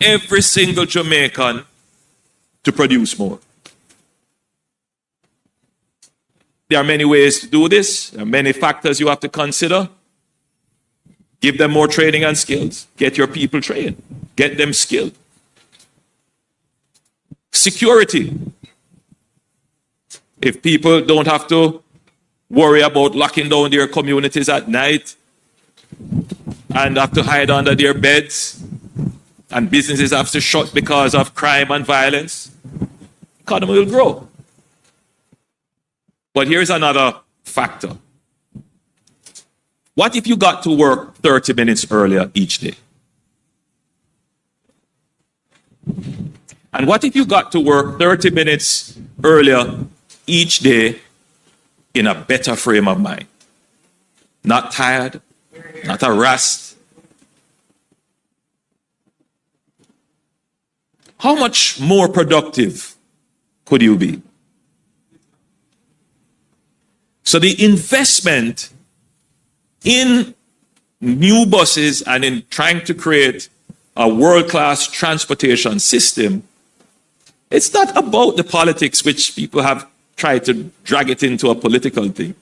every single Jamaican to produce more? There are many ways to do this. There are many factors you have to consider. Give them more training and skills. Get your people trained. Get them skilled. Security. If people don't have to worry about locking down their communities at night and have to hide under their beds, and businesses have to shut because of crime and violence, the economy will grow. But here's another factor. What if you got to work 30 minutes earlier each day? And what if you got to work 30 minutes earlier each day in a better frame of mind? Not tired, not harassed. How much more productive could you be? So the investment in new buses and in trying to create a world-class transportation system, it's not about the politics, which people have tried to drag it into a political thing.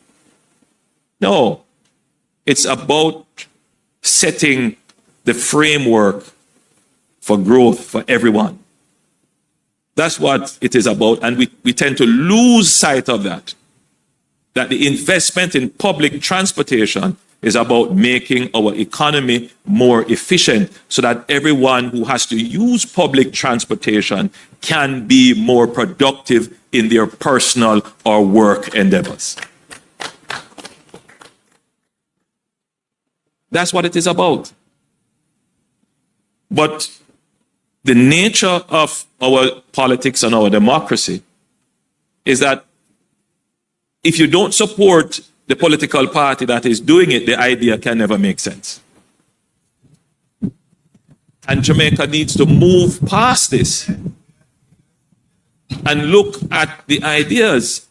No, it's about setting the framework for growth for everyone. That's what it is about, and we tend to lose sight of that. That the investment in public transportation is about making our economy more efficient so that everyone who has to use public transportation can be more productive in their personal or work endeavors. That's what it is about. But the nature of our politics and our democracy is that if you don't support the political party that is doing it, the idea can never make sense. And Jamaica needs to move past this and look at the ideas,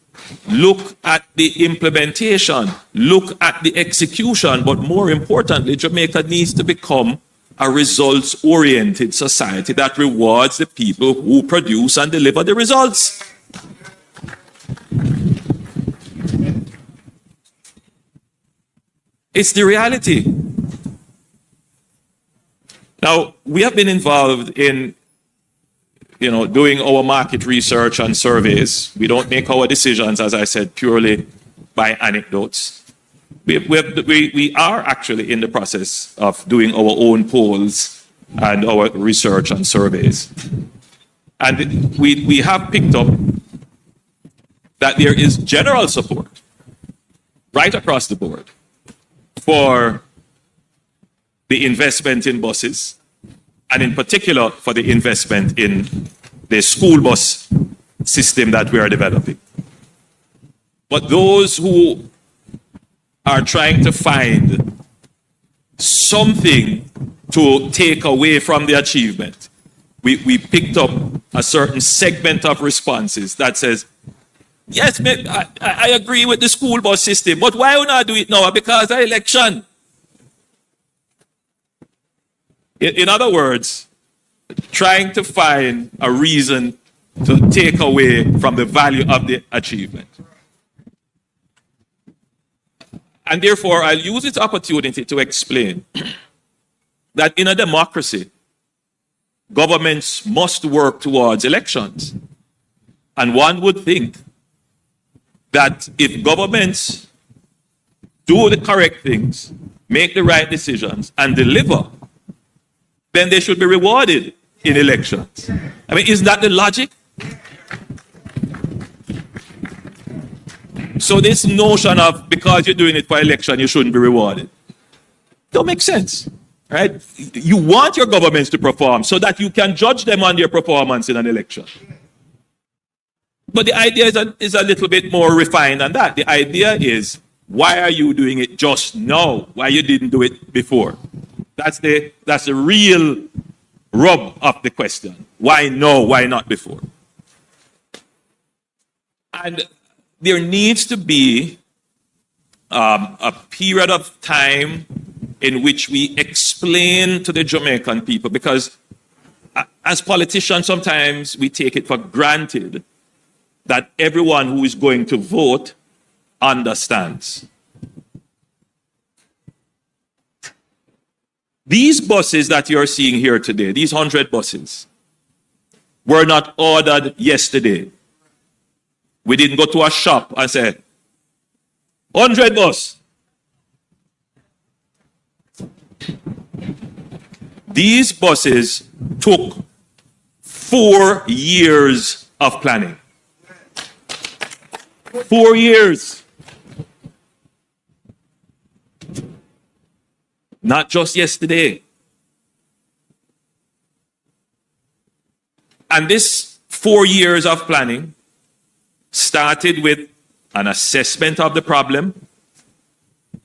look at the implementation, look at the execution, but more importantly, Jamaica needs to become a results-oriented society that rewards the people who produce and deliver the results. It's the reality. Now, we have been involved in, doing our market research and surveys. We don't make our decisions, as I said, purely by anecdotes. We are actually in the process of doing our own polls and our research and surveys. And we have picked up that there is general support right across the board for the investment in buses, and in particular for the investment in the school bus system that we are developing. But those who are trying to find something to take away from the achievement, we picked up a certain segment of responses that says, yes, I agree with the school bus system, but why would not do it now? Because of election. In other words, trying to find a reason to take away from the value of the achievement. And therefore, I'll use this opportunity to explain that in a democracy, governments must work towards elections. And one would think that if governments do the correct things, make the right decisions, and deliver, then they should be rewarded in elections. I mean, isn't that the logic? So this notion of because you're doing it for election, you shouldn't be rewarded, don't make sense. Right? You want your governments to perform so that you can judge them on their performance in an election. But the idea is a little bit more refined than that. The idea is, why are you doing it just now? Why you didn't do it before? That's the real rub of the question. Why no? Why not before? And there needs to be a period of time in which we explain to the Jamaican people, because as politicians, sometimes we take it for granted that everyone who is going to vote understands. These buses that you're seeing here today, these 100 buses, were not ordered yesterday. We didn't go to a shop and say, 100 bus. These buses took 4 years of planning. 4 years. Not just yesterday. And this 4 years of planning started with an assessment of the problem,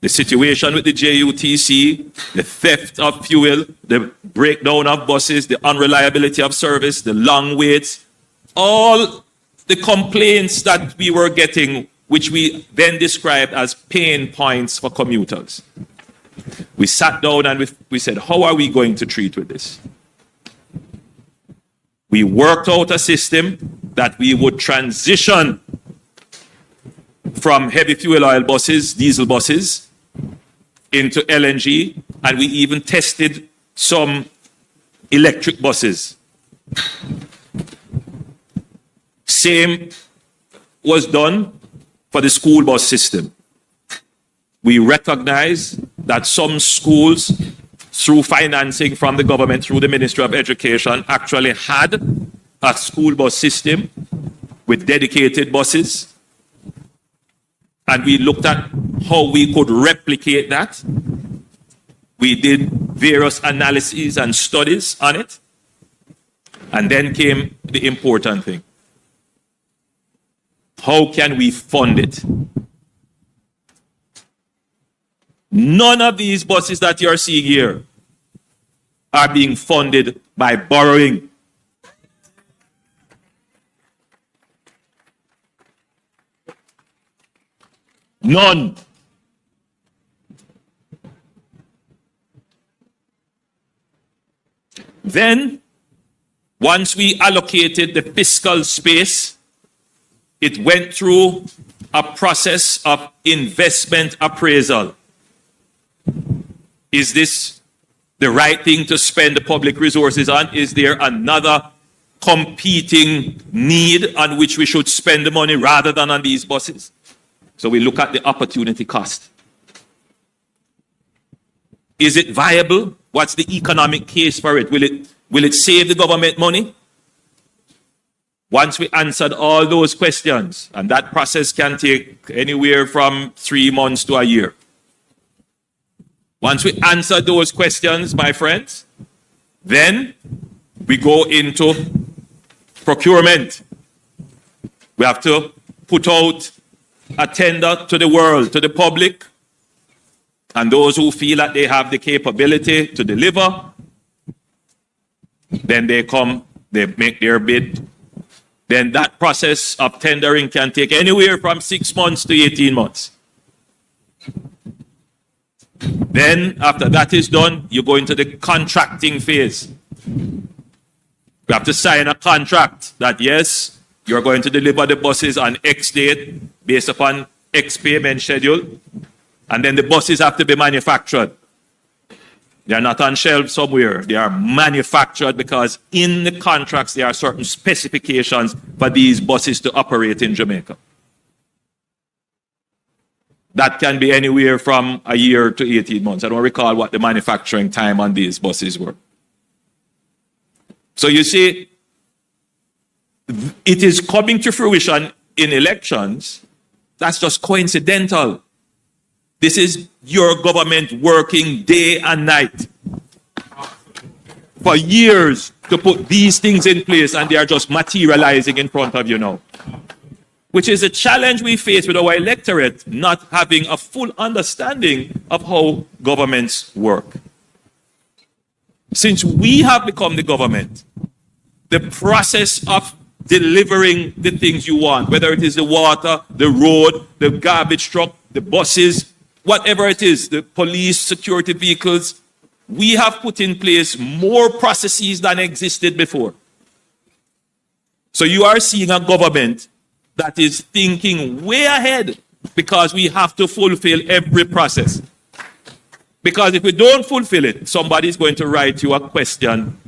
the situation with the JUTC, the theft of fuel, the breakdown of buses, the unreliability of service, the long waits, all the complaints that we were getting, which we then described as pain points for commuters. We sat down and we said, how are we going to treat with this? We worked out a system that we would transition from heavy fuel oil buses, diesel buses, into LNG, and we even tested some electric buses. Same was done for the school bus system. We recognize that some schools, through financing from the government, through the Ministry of Education, actually had a school bus system with dedicated buses. And we looked at how we could replicate that. We did various analyses and studies on it. And then came the important thing. How can we fund it? None of these buses that you're seeing here are being funded by borrowing. None. Then, once we allocated the fiscal space, it went through a process of investment appraisal. Is this the right thing to spend the public resources on? Is there another competing need on which we should spend the money rather than on these buses? So we look at the opportunity cost. Is it viable? What's the economic case for it? Will it save the government money? Once we answered all those questions, and that process can take anywhere from 3 months to a year. Once we answer those questions, my friends, then we go into procurement. We have to put out a tender to the world, to the public, and those who feel that they have the capability to deliver, then they come, they make their bid. Then that process of tendering can take anywhere from 6 months to 18 months. Then, after that is done, you go into the contracting phase. You have to sign a contract that, yes, you're going to deliver the buses on X date based upon X payment schedule. And then the buses have to be manufactured. They are not on shelves somewhere. They are manufactured because in the contracts, there are certain specifications for these buses to operate in Jamaica. That can be anywhere from a year to 18 months. I don't recall what the manufacturing time on these buses were. So you see, it is coming to fruition in elections. That's just coincidental. This is your government working day and night for years to put these things in place, and they are just materializing in front of you now. Which is a challenge we face with our electorate, not having a full understanding of how governments work. Since we have become the government, the process of delivering the things you want, whether it is the water, the road, the garbage truck, the buses, whatever it is, the police, security vehicles, we have put in place more processes than existed before. So you are seeing a government that is thinking way ahead because we have to fulfill every process. Because if we don't fulfill it, somebody is going to write you a question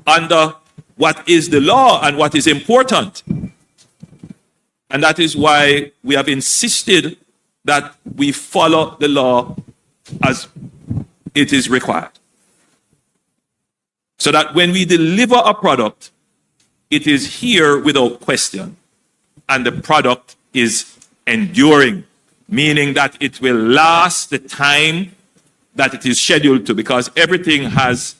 under what is the law and what is important. And that is why we have insisted that we follow the law as it is required. So that when we deliver a product, it is here without question. And the product is enduring, meaning that it will last the time that it is scheduled to, because everything has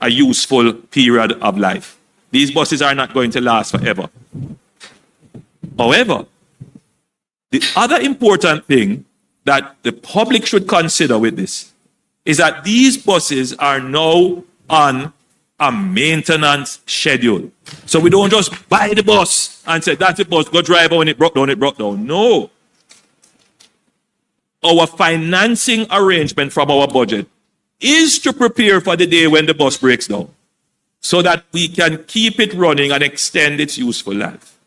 a useful period of life. These buses are not going to last forever. However, the other important thing that the public should consider with this is that these buses are now on a maintenance schedule. So we don't just buy the bus and say, that's the bus, go drive on it broke down, it broke down. No. Our financing arrangement from our budget is to prepare for the day when the bus breaks down, so that we can keep it running and extend its useful life.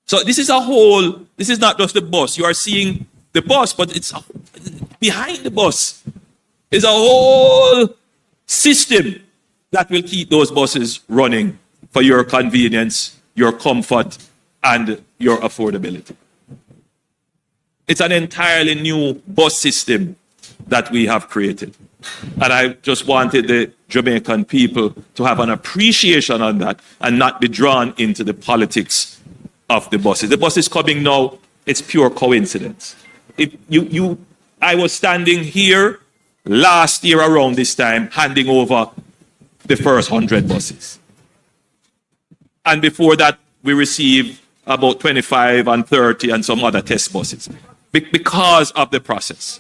So this is a whole, this is not just the bus. You are seeing the bus, but it's behind the bus is a whole system that will keep those buses running for your convenience, your comfort, and your affordability. It's an entirely new bus system that we have created. And I just wanted the Jamaican people to have an appreciation on that and not be drawn into the politics of the buses. The bus is coming now, it's pure coincidence. If I was standing here last year around this time, handing over the first 100 buses. And before that, we received about 25 and 30 and some other test buses because of the process,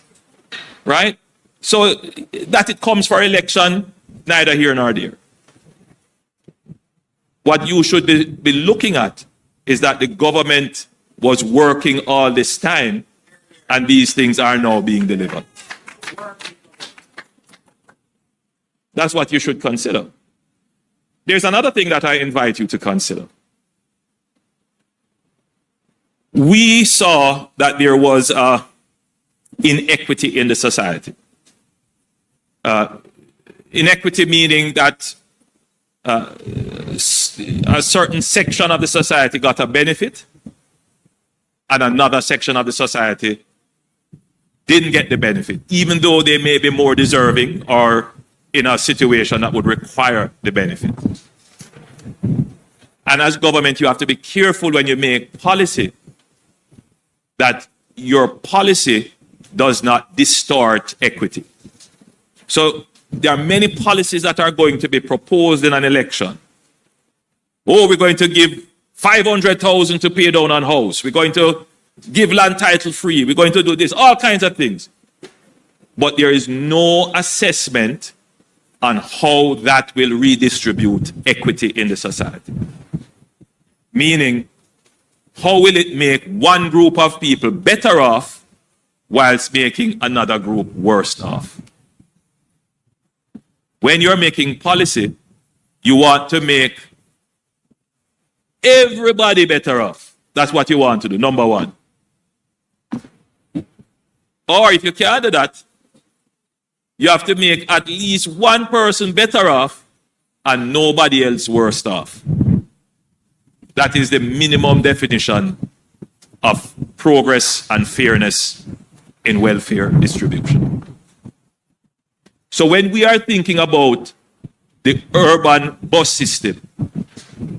right? So that it comes for election, neither here nor there. What you should be looking at is that the government was working all this time and these things are now being delivered. That's what you should consider. There's another thing that I invite you to consider. We saw that there was inequity in the society. Inequity meaning that a certain section of the society got a benefit and another section of the society didn't get the benefit, even though they may be more deserving or in a situation that would require the benefit. And as government, you have to be careful when you make policy that your policy does not distort equity. So there are many policies that are going to be proposed in an election. Oh, we're going to give 500,000 to pay down on house. We're going to give land title free. We're going to do this, all kinds of things. But there is no assessment on how that will redistribute equity in the society. Meaning, how will it make one group of people better off whilst making another group worse off? When you're making policy, you want to make everybody better off. That's what you want to do, number one. Or if you can't do that, you have to make at least one person better off and nobody else worse off. That is the minimum definition of progress and fairness in welfare distribution. So when we are thinking about the urban bus system,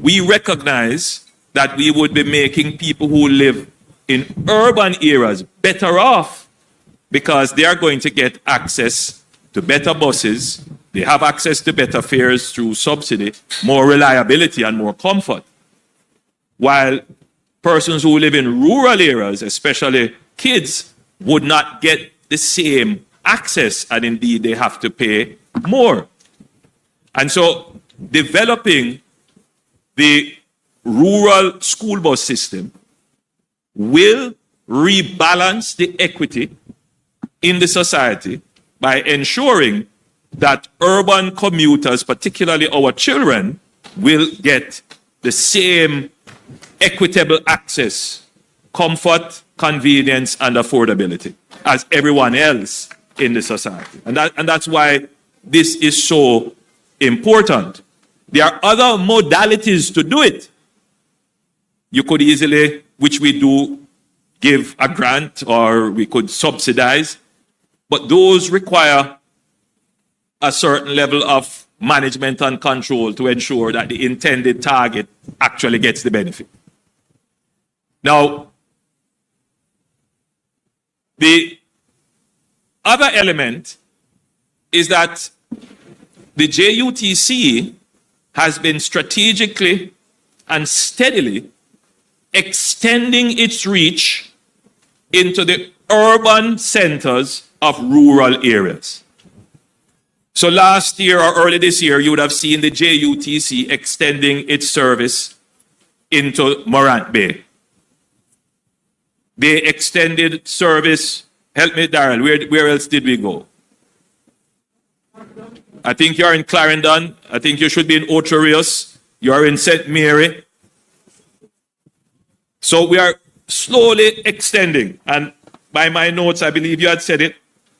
we recognize that we would be making people who live in urban areas better off because they are going to get access to better buses They have access to better fares through subsidy, more reliability, and more comfort. While persons who live in rural areas, especially kids, would not get the same access, and indeed they have to pay more. And so developing the rural school bus system will rebalance the equity in the society by ensuring that urban commuters, particularly our children, will get the same equitable access, comfort, convenience, and affordability as everyone else in the society. And that's why this is so important. There are other modalities to do it. You could easily, which we do, give a grant, or we could subsidize, but those require a certain level of management and control to ensure that the intended target actually gets the benefit. Now, the other element is that the JUTC has been strategically and steadily extending its reach into the urban centers of rural areas. So last year or early this year, you would have seen the JUTC extending its service into Morant Bay. They extended service. Help me, Darrell, where else did we go? I think you're in Clarendon. I think you should be in Ocho Rios. You're in St. Mary. So we are slowly extending. And by my notes, I believe you had said it,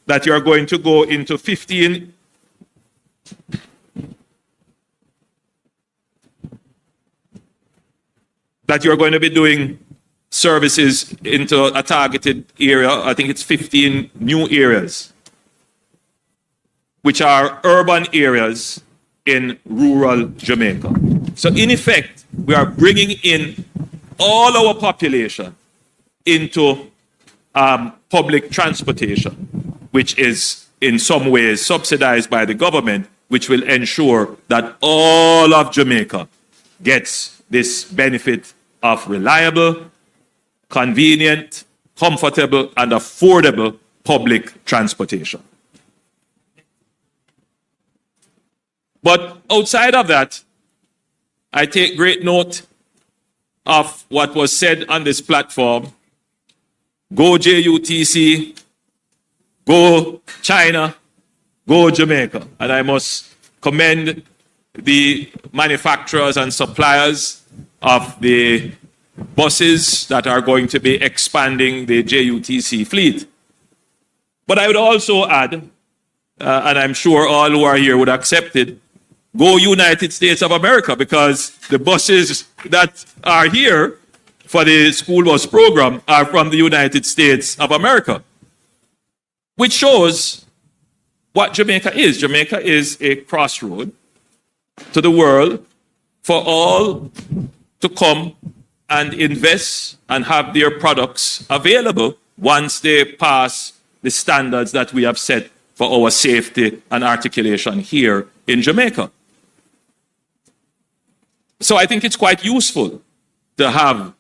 that you're going to go into 15 that you're going to be doing services into a targeted area. I think it's 15 new areas, which are urban areas in rural Jamaica. So in effect, we are bringing in all our population into public transportation, which is in some ways subsidized by the government, which will ensure that all of Jamaica gets this benefit of reliable, convenient, comfortable, and affordable public transportation. But outside of that, I take great note of what was said on this platform. Go JUTC, go China, go Jamaica. And I must commend the manufacturers and suppliers of the buses that are going to be expanding the JUTC fleet. But I would also add, and I'm sure all who are here would accept it, go United States of America, because the buses that are here for the school bus program are from the United States of America, which shows what Jamaica is. Jamaica is a crossroad to the world for all to come and invest and have their products available once they pass the standards that we have set for our safety and articulation here in Jamaica. So I think it's quite useful to have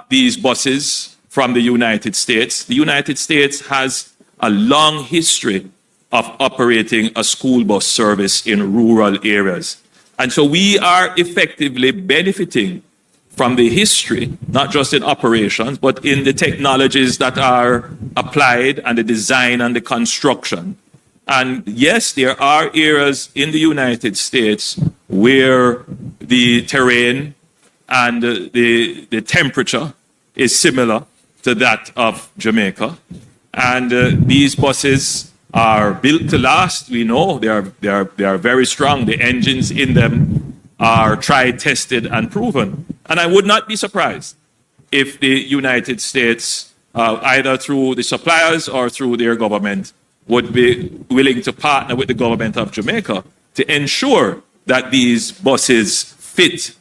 these buses from the United States. The United States has a long history of operating a school bus service in rural areas. And so we are effectively benefiting from the history, not just in operations, but in the technologies that are applied and the design and the construction. And yes, there are areas in the United States where the terrain and the temperature is similar to that of Jamaica. And these buses are built to last. We know they are very strong. The engines in them are tried, tested, and proven. And I would not be surprised if the United States, either through the suppliers or through their government, would be willing to partner with the government of Jamaica to ensure that these buses fit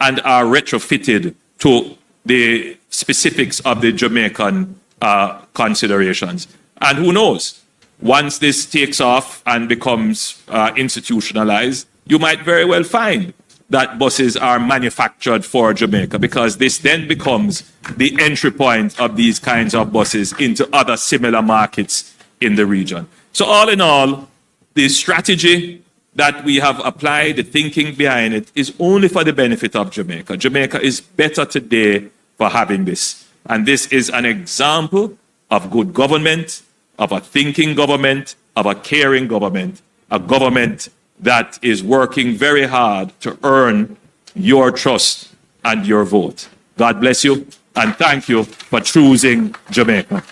and are retrofitted to the specifics of the Jamaican considerations. And who knows, once this takes off and becomes institutionalized, you might very well find that buses are manufactured for Jamaica, because this then becomes the entry point of these kinds of buses into other similar markets in the region. So all in all, the strategy that we have applied, the thinking behind it, is only for the benefit of Jamaica. Jamaica is better today for having this. And this is an example of good government, of a thinking government, of a caring government, a government that is working very hard to earn your trust and your vote. God bless you, and thank you for choosing Jamaica.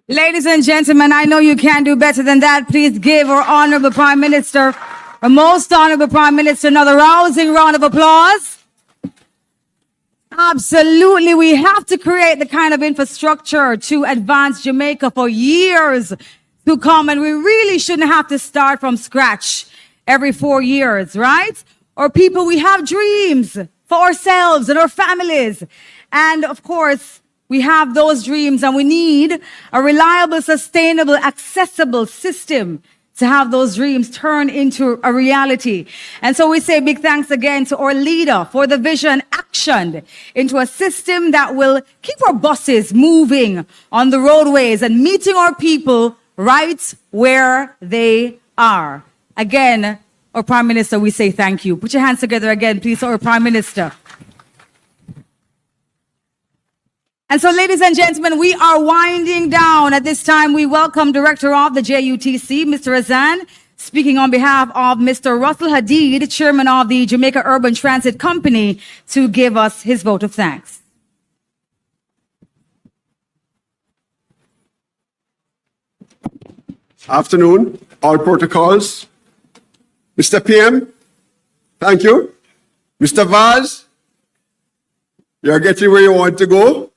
Ladies and gentlemen, I know you can do better than that. Please give our Honorable Prime Minister, our most Honorable Prime Minister, another rousing round of applause. Absolutely, we have to create the kind of infrastructure to advance Jamaica for years to come, and we really shouldn't have to start from scratch every 4 years, right? Or people, we have dreams for ourselves and our families, and of course, we have those dreams, and we need a reliable, sustainable, accessible system to have those dreams turn into a reality. And so we say big thanks again to our leader for the vision actioned into a system that will keep our buses moving on the roadways and meeting our people right where they are. Again, our Prime Minister, we say thank you. Put your hands together again, please, to our Prime Minister. And so, ladies and gentlemen, we are winding down. At this time, we welcome Director of the JUTC, Mr. Azan, speaking on behalf of Mr. Russell Hadid, Chairman of the Jamaica Urban Transit Company, to give us his vote of thanks. Afternoon, all protocols. Mr. PM, thank you. Mr. Vaz, you're getting where you want to go.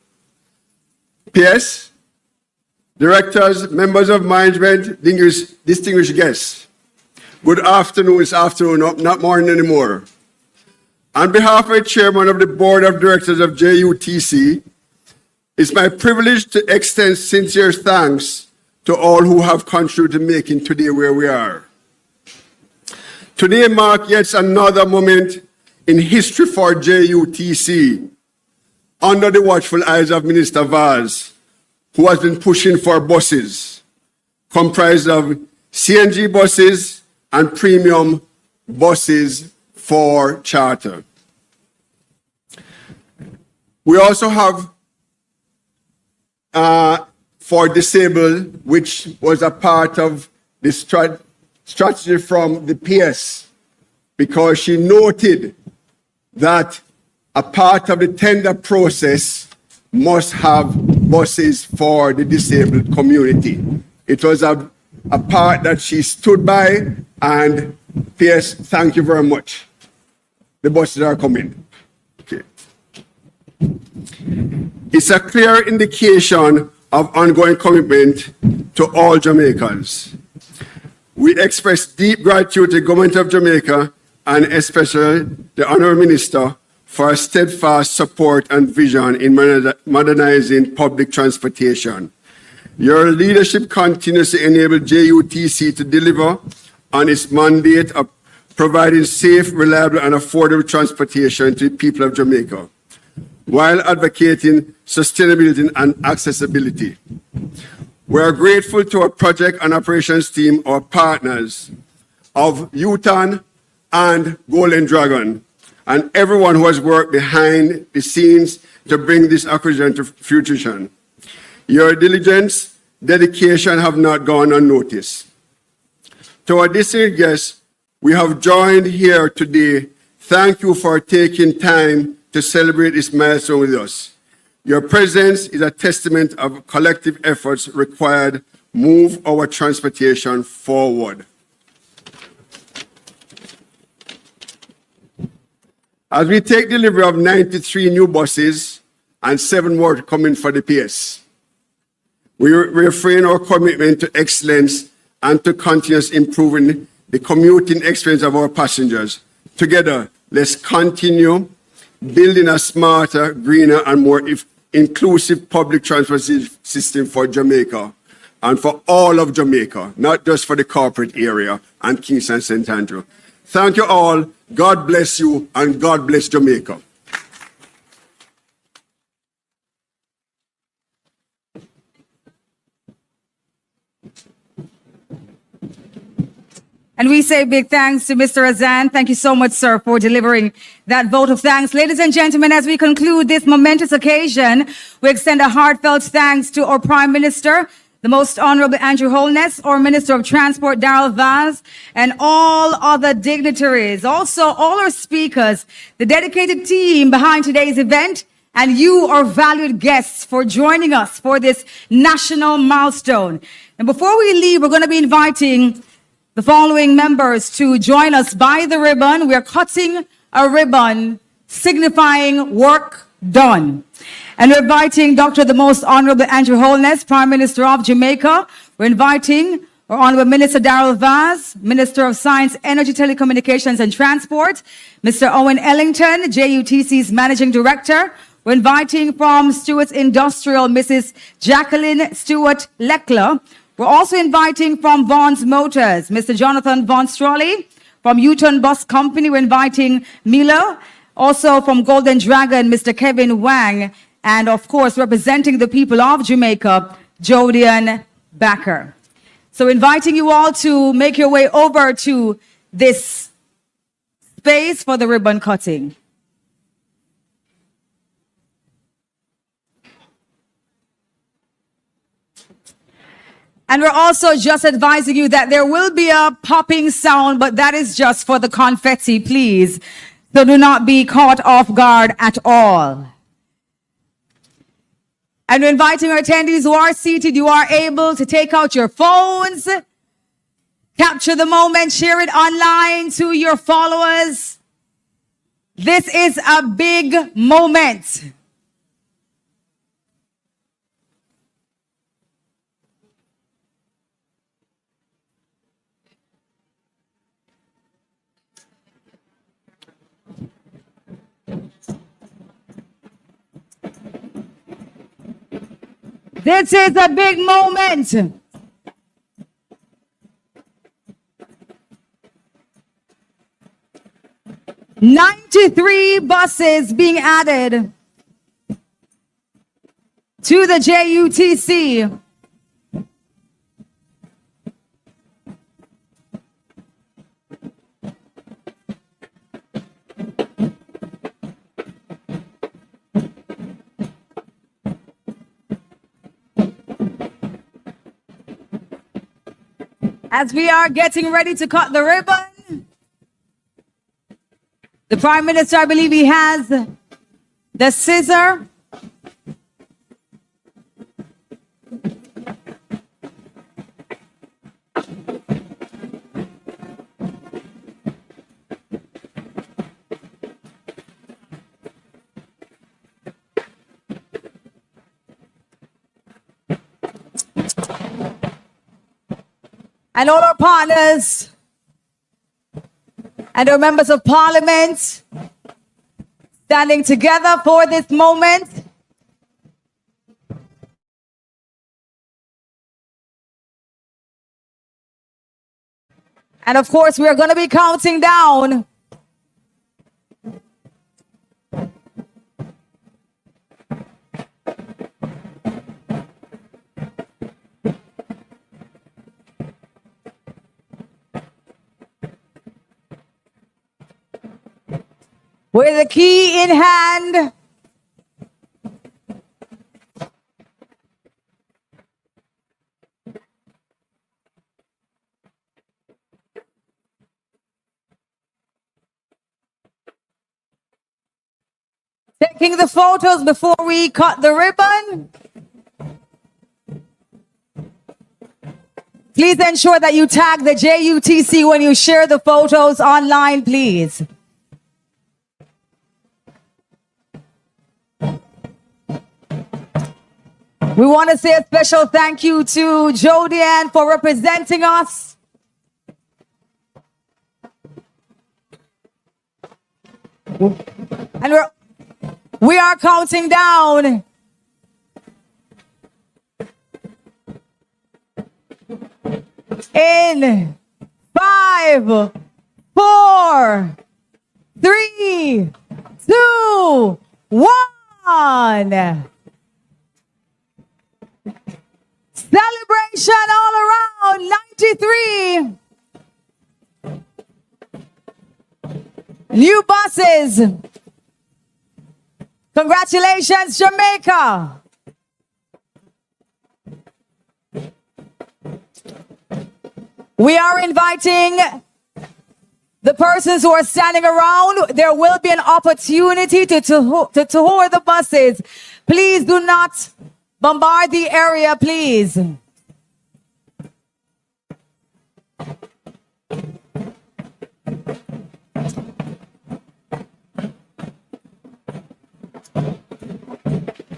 PS, directors, members of management, distinguished guests. Good afternoon, it's afternoon, not morning anymore. On behalf of the chairman of the board of directors of JUTC, it's my privilege to extend sincere thanks to all who have contributed to making today where we are. Today marks yet another moment in history for JUTC, under the watchful eyes of Minister Vaz, who has been pushing for buses comprised of CNG buses and premium buses for charter. We also have for disabled, which was a part of the strategy from the PS, because she noted that a part of the tender process must have buses for the disabled community. It was a part that she stood by, and PS, thank you very much. The buses are coming. Okay. It's a clear indication of ongoing commitment to all Jamaicans. We express deep gratitude to the government of Jamaica, and especially the Honourable Minister, for a steadfast support and vision in modernizing public transportation. Your leadership continues to enable JUTC to deliver on its mandate of providing safe, reliable, and affordable transportation to the people of Jamaica, while advocating sustainability and accessibility. We are grateful to our project and operations team, our partners of Yutong and Golden Dragon, and everyone who has worked behind the scenes to bring this acquisition to fruition. Your diligence, dedication have not gone unnoticed. To our distinguished guests, we have joined here today. Thank you for taking time to celebrate this milestone with us. Your presence is a testament of collective efforts required to move our transportation forward. As we take delivery of 93 new buses and 7 more coming for the PS, We refrain our commitment to excellence and to continuous improving the commuting experience of our passengers. Together, let's continue building a smarter, greener, and more inclusive public transport system for Jamaica and for all of Jamaica, not just for the corporate area and Kingston St. Andrew. Thank you all. God bless you, and God bless Jamaica. And we say big thanks to Mr. Azan. Thank you so much, sir, for delivering that vote of thanks. Ladies and gentlemen, as we conclude this momentous occasion, we extend a heartfelt thanks to our Prime Minister, the Most Honorable Andrew Holness, our Minister of Transport, Darrell Vaz, and all other dignitaries. Also, all our speakers, the dedicated team behind today's event, and you, our valued guests, for joining us for this national milestone. And before we leave, we're going to be inviting the following members to join us by the ribbon. We are cutting a ribbon signifying work done. And we're inviting Dr. the Most Honorable Andrew Holness, Prime Minister of Jamaica. We're inviting our Honorable Minister Darrell Vaz, Minister of Science, Energy, Telecommunications and Transport, Mr. Owen Ellington, JUTC's Managing Director. We're inviting from Stewart Industrial, Mrs. Jacqueline Stewart Leckler. We're also inviting from Vaughn's Motors, Mr. Jonathan Von Strawley. From Yutong Bus Company, we're inviting Milo. Also from Golden Dragon, Mr. Kevin Wang. And of course, representing the people of Jamaica, Jodian Backer. So inviting you all to make your way over to this space for the ribbon cutting. And we're also just advising you that there will be a popping sound, but that is just for the confetti, please. So do not be caught off guard at all. And we're inviting our attendees who are seated, you are able to take out your phones, capture the moment, share it online to your followers. This is a big moment. This is a big moment. "93 buses being added to the JUTC. As we are getting ready to cut the ribbon, the Prime Minister, I believe he has the scissor. And all our partners and our members of parliament standing together for this moment. And of course, we are going to be counting down. With the key in hand. Taking the photos before we cut the ribbon. Please ensure that you tag the JUTC when you share the photos online, please. We want to say a special thank you to Jodian for representing us. And we are counting down. In 5, 4, 3, 2, 1. Celebration all around. 93 new buses. Congratulations, Jamaica. We are inviting the persons who are standing around. There will be an opportunity to tour the buses. Please do not bombard the area, please.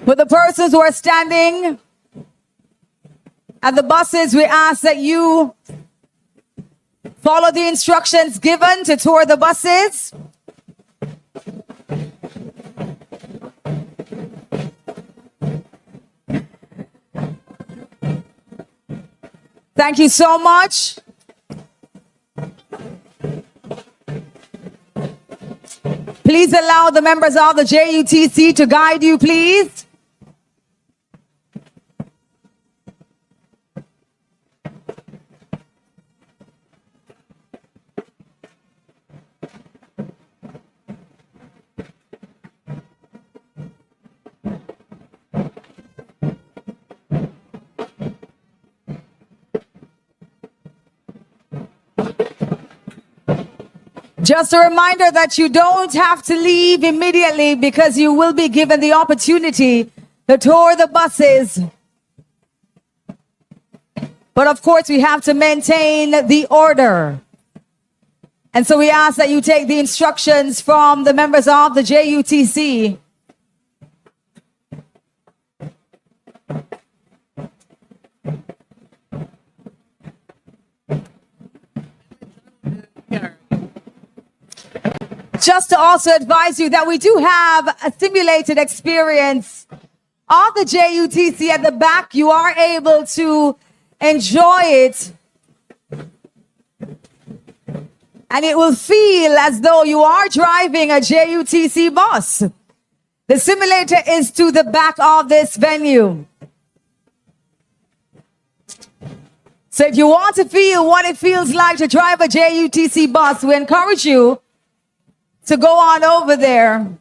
For the persons who are standing at the buses, we ask that you follow the instructions given to tour the buses. Thank you so much. Please allow the members of the JUTC to guide you, please. Just a reminder that you don't have to leave immediately because you will be given the opportunity to tour the buses. But of course, we have to maintain the order. And so we ask that you take the instructions from the members of the JUTC. Just to also advise you that we do have a simulated experience of the JUTC at the back. You are able to enjoy it. And it will feel as though you are driving a JUTC bus. The simulator is to the back of this venue. So if you want to feel what it feels like to drive a JUTC bus, we encourage you to go on over there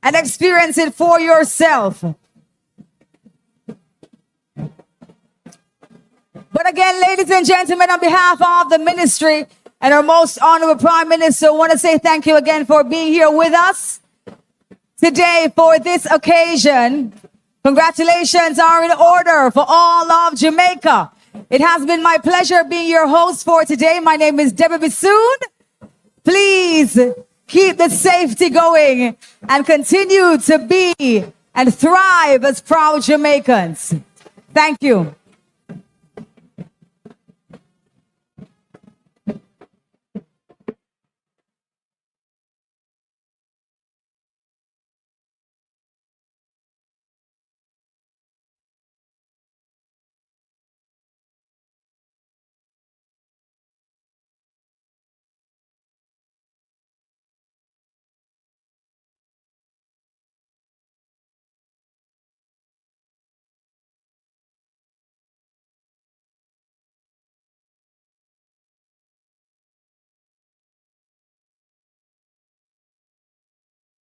and experience it for yourself. But again, ladies and gentlemen, on behalf of the ministry and our most honorable Prime Minister, I want to say thank you again for being here with us today for this occasion. Congratulations are in order for all of Jamaica. It has been my pleasure being your host for today. My name is Deborah Bissoon. Please keep the safety going and continue to be and thrive as proud Jamaicans. Thank you.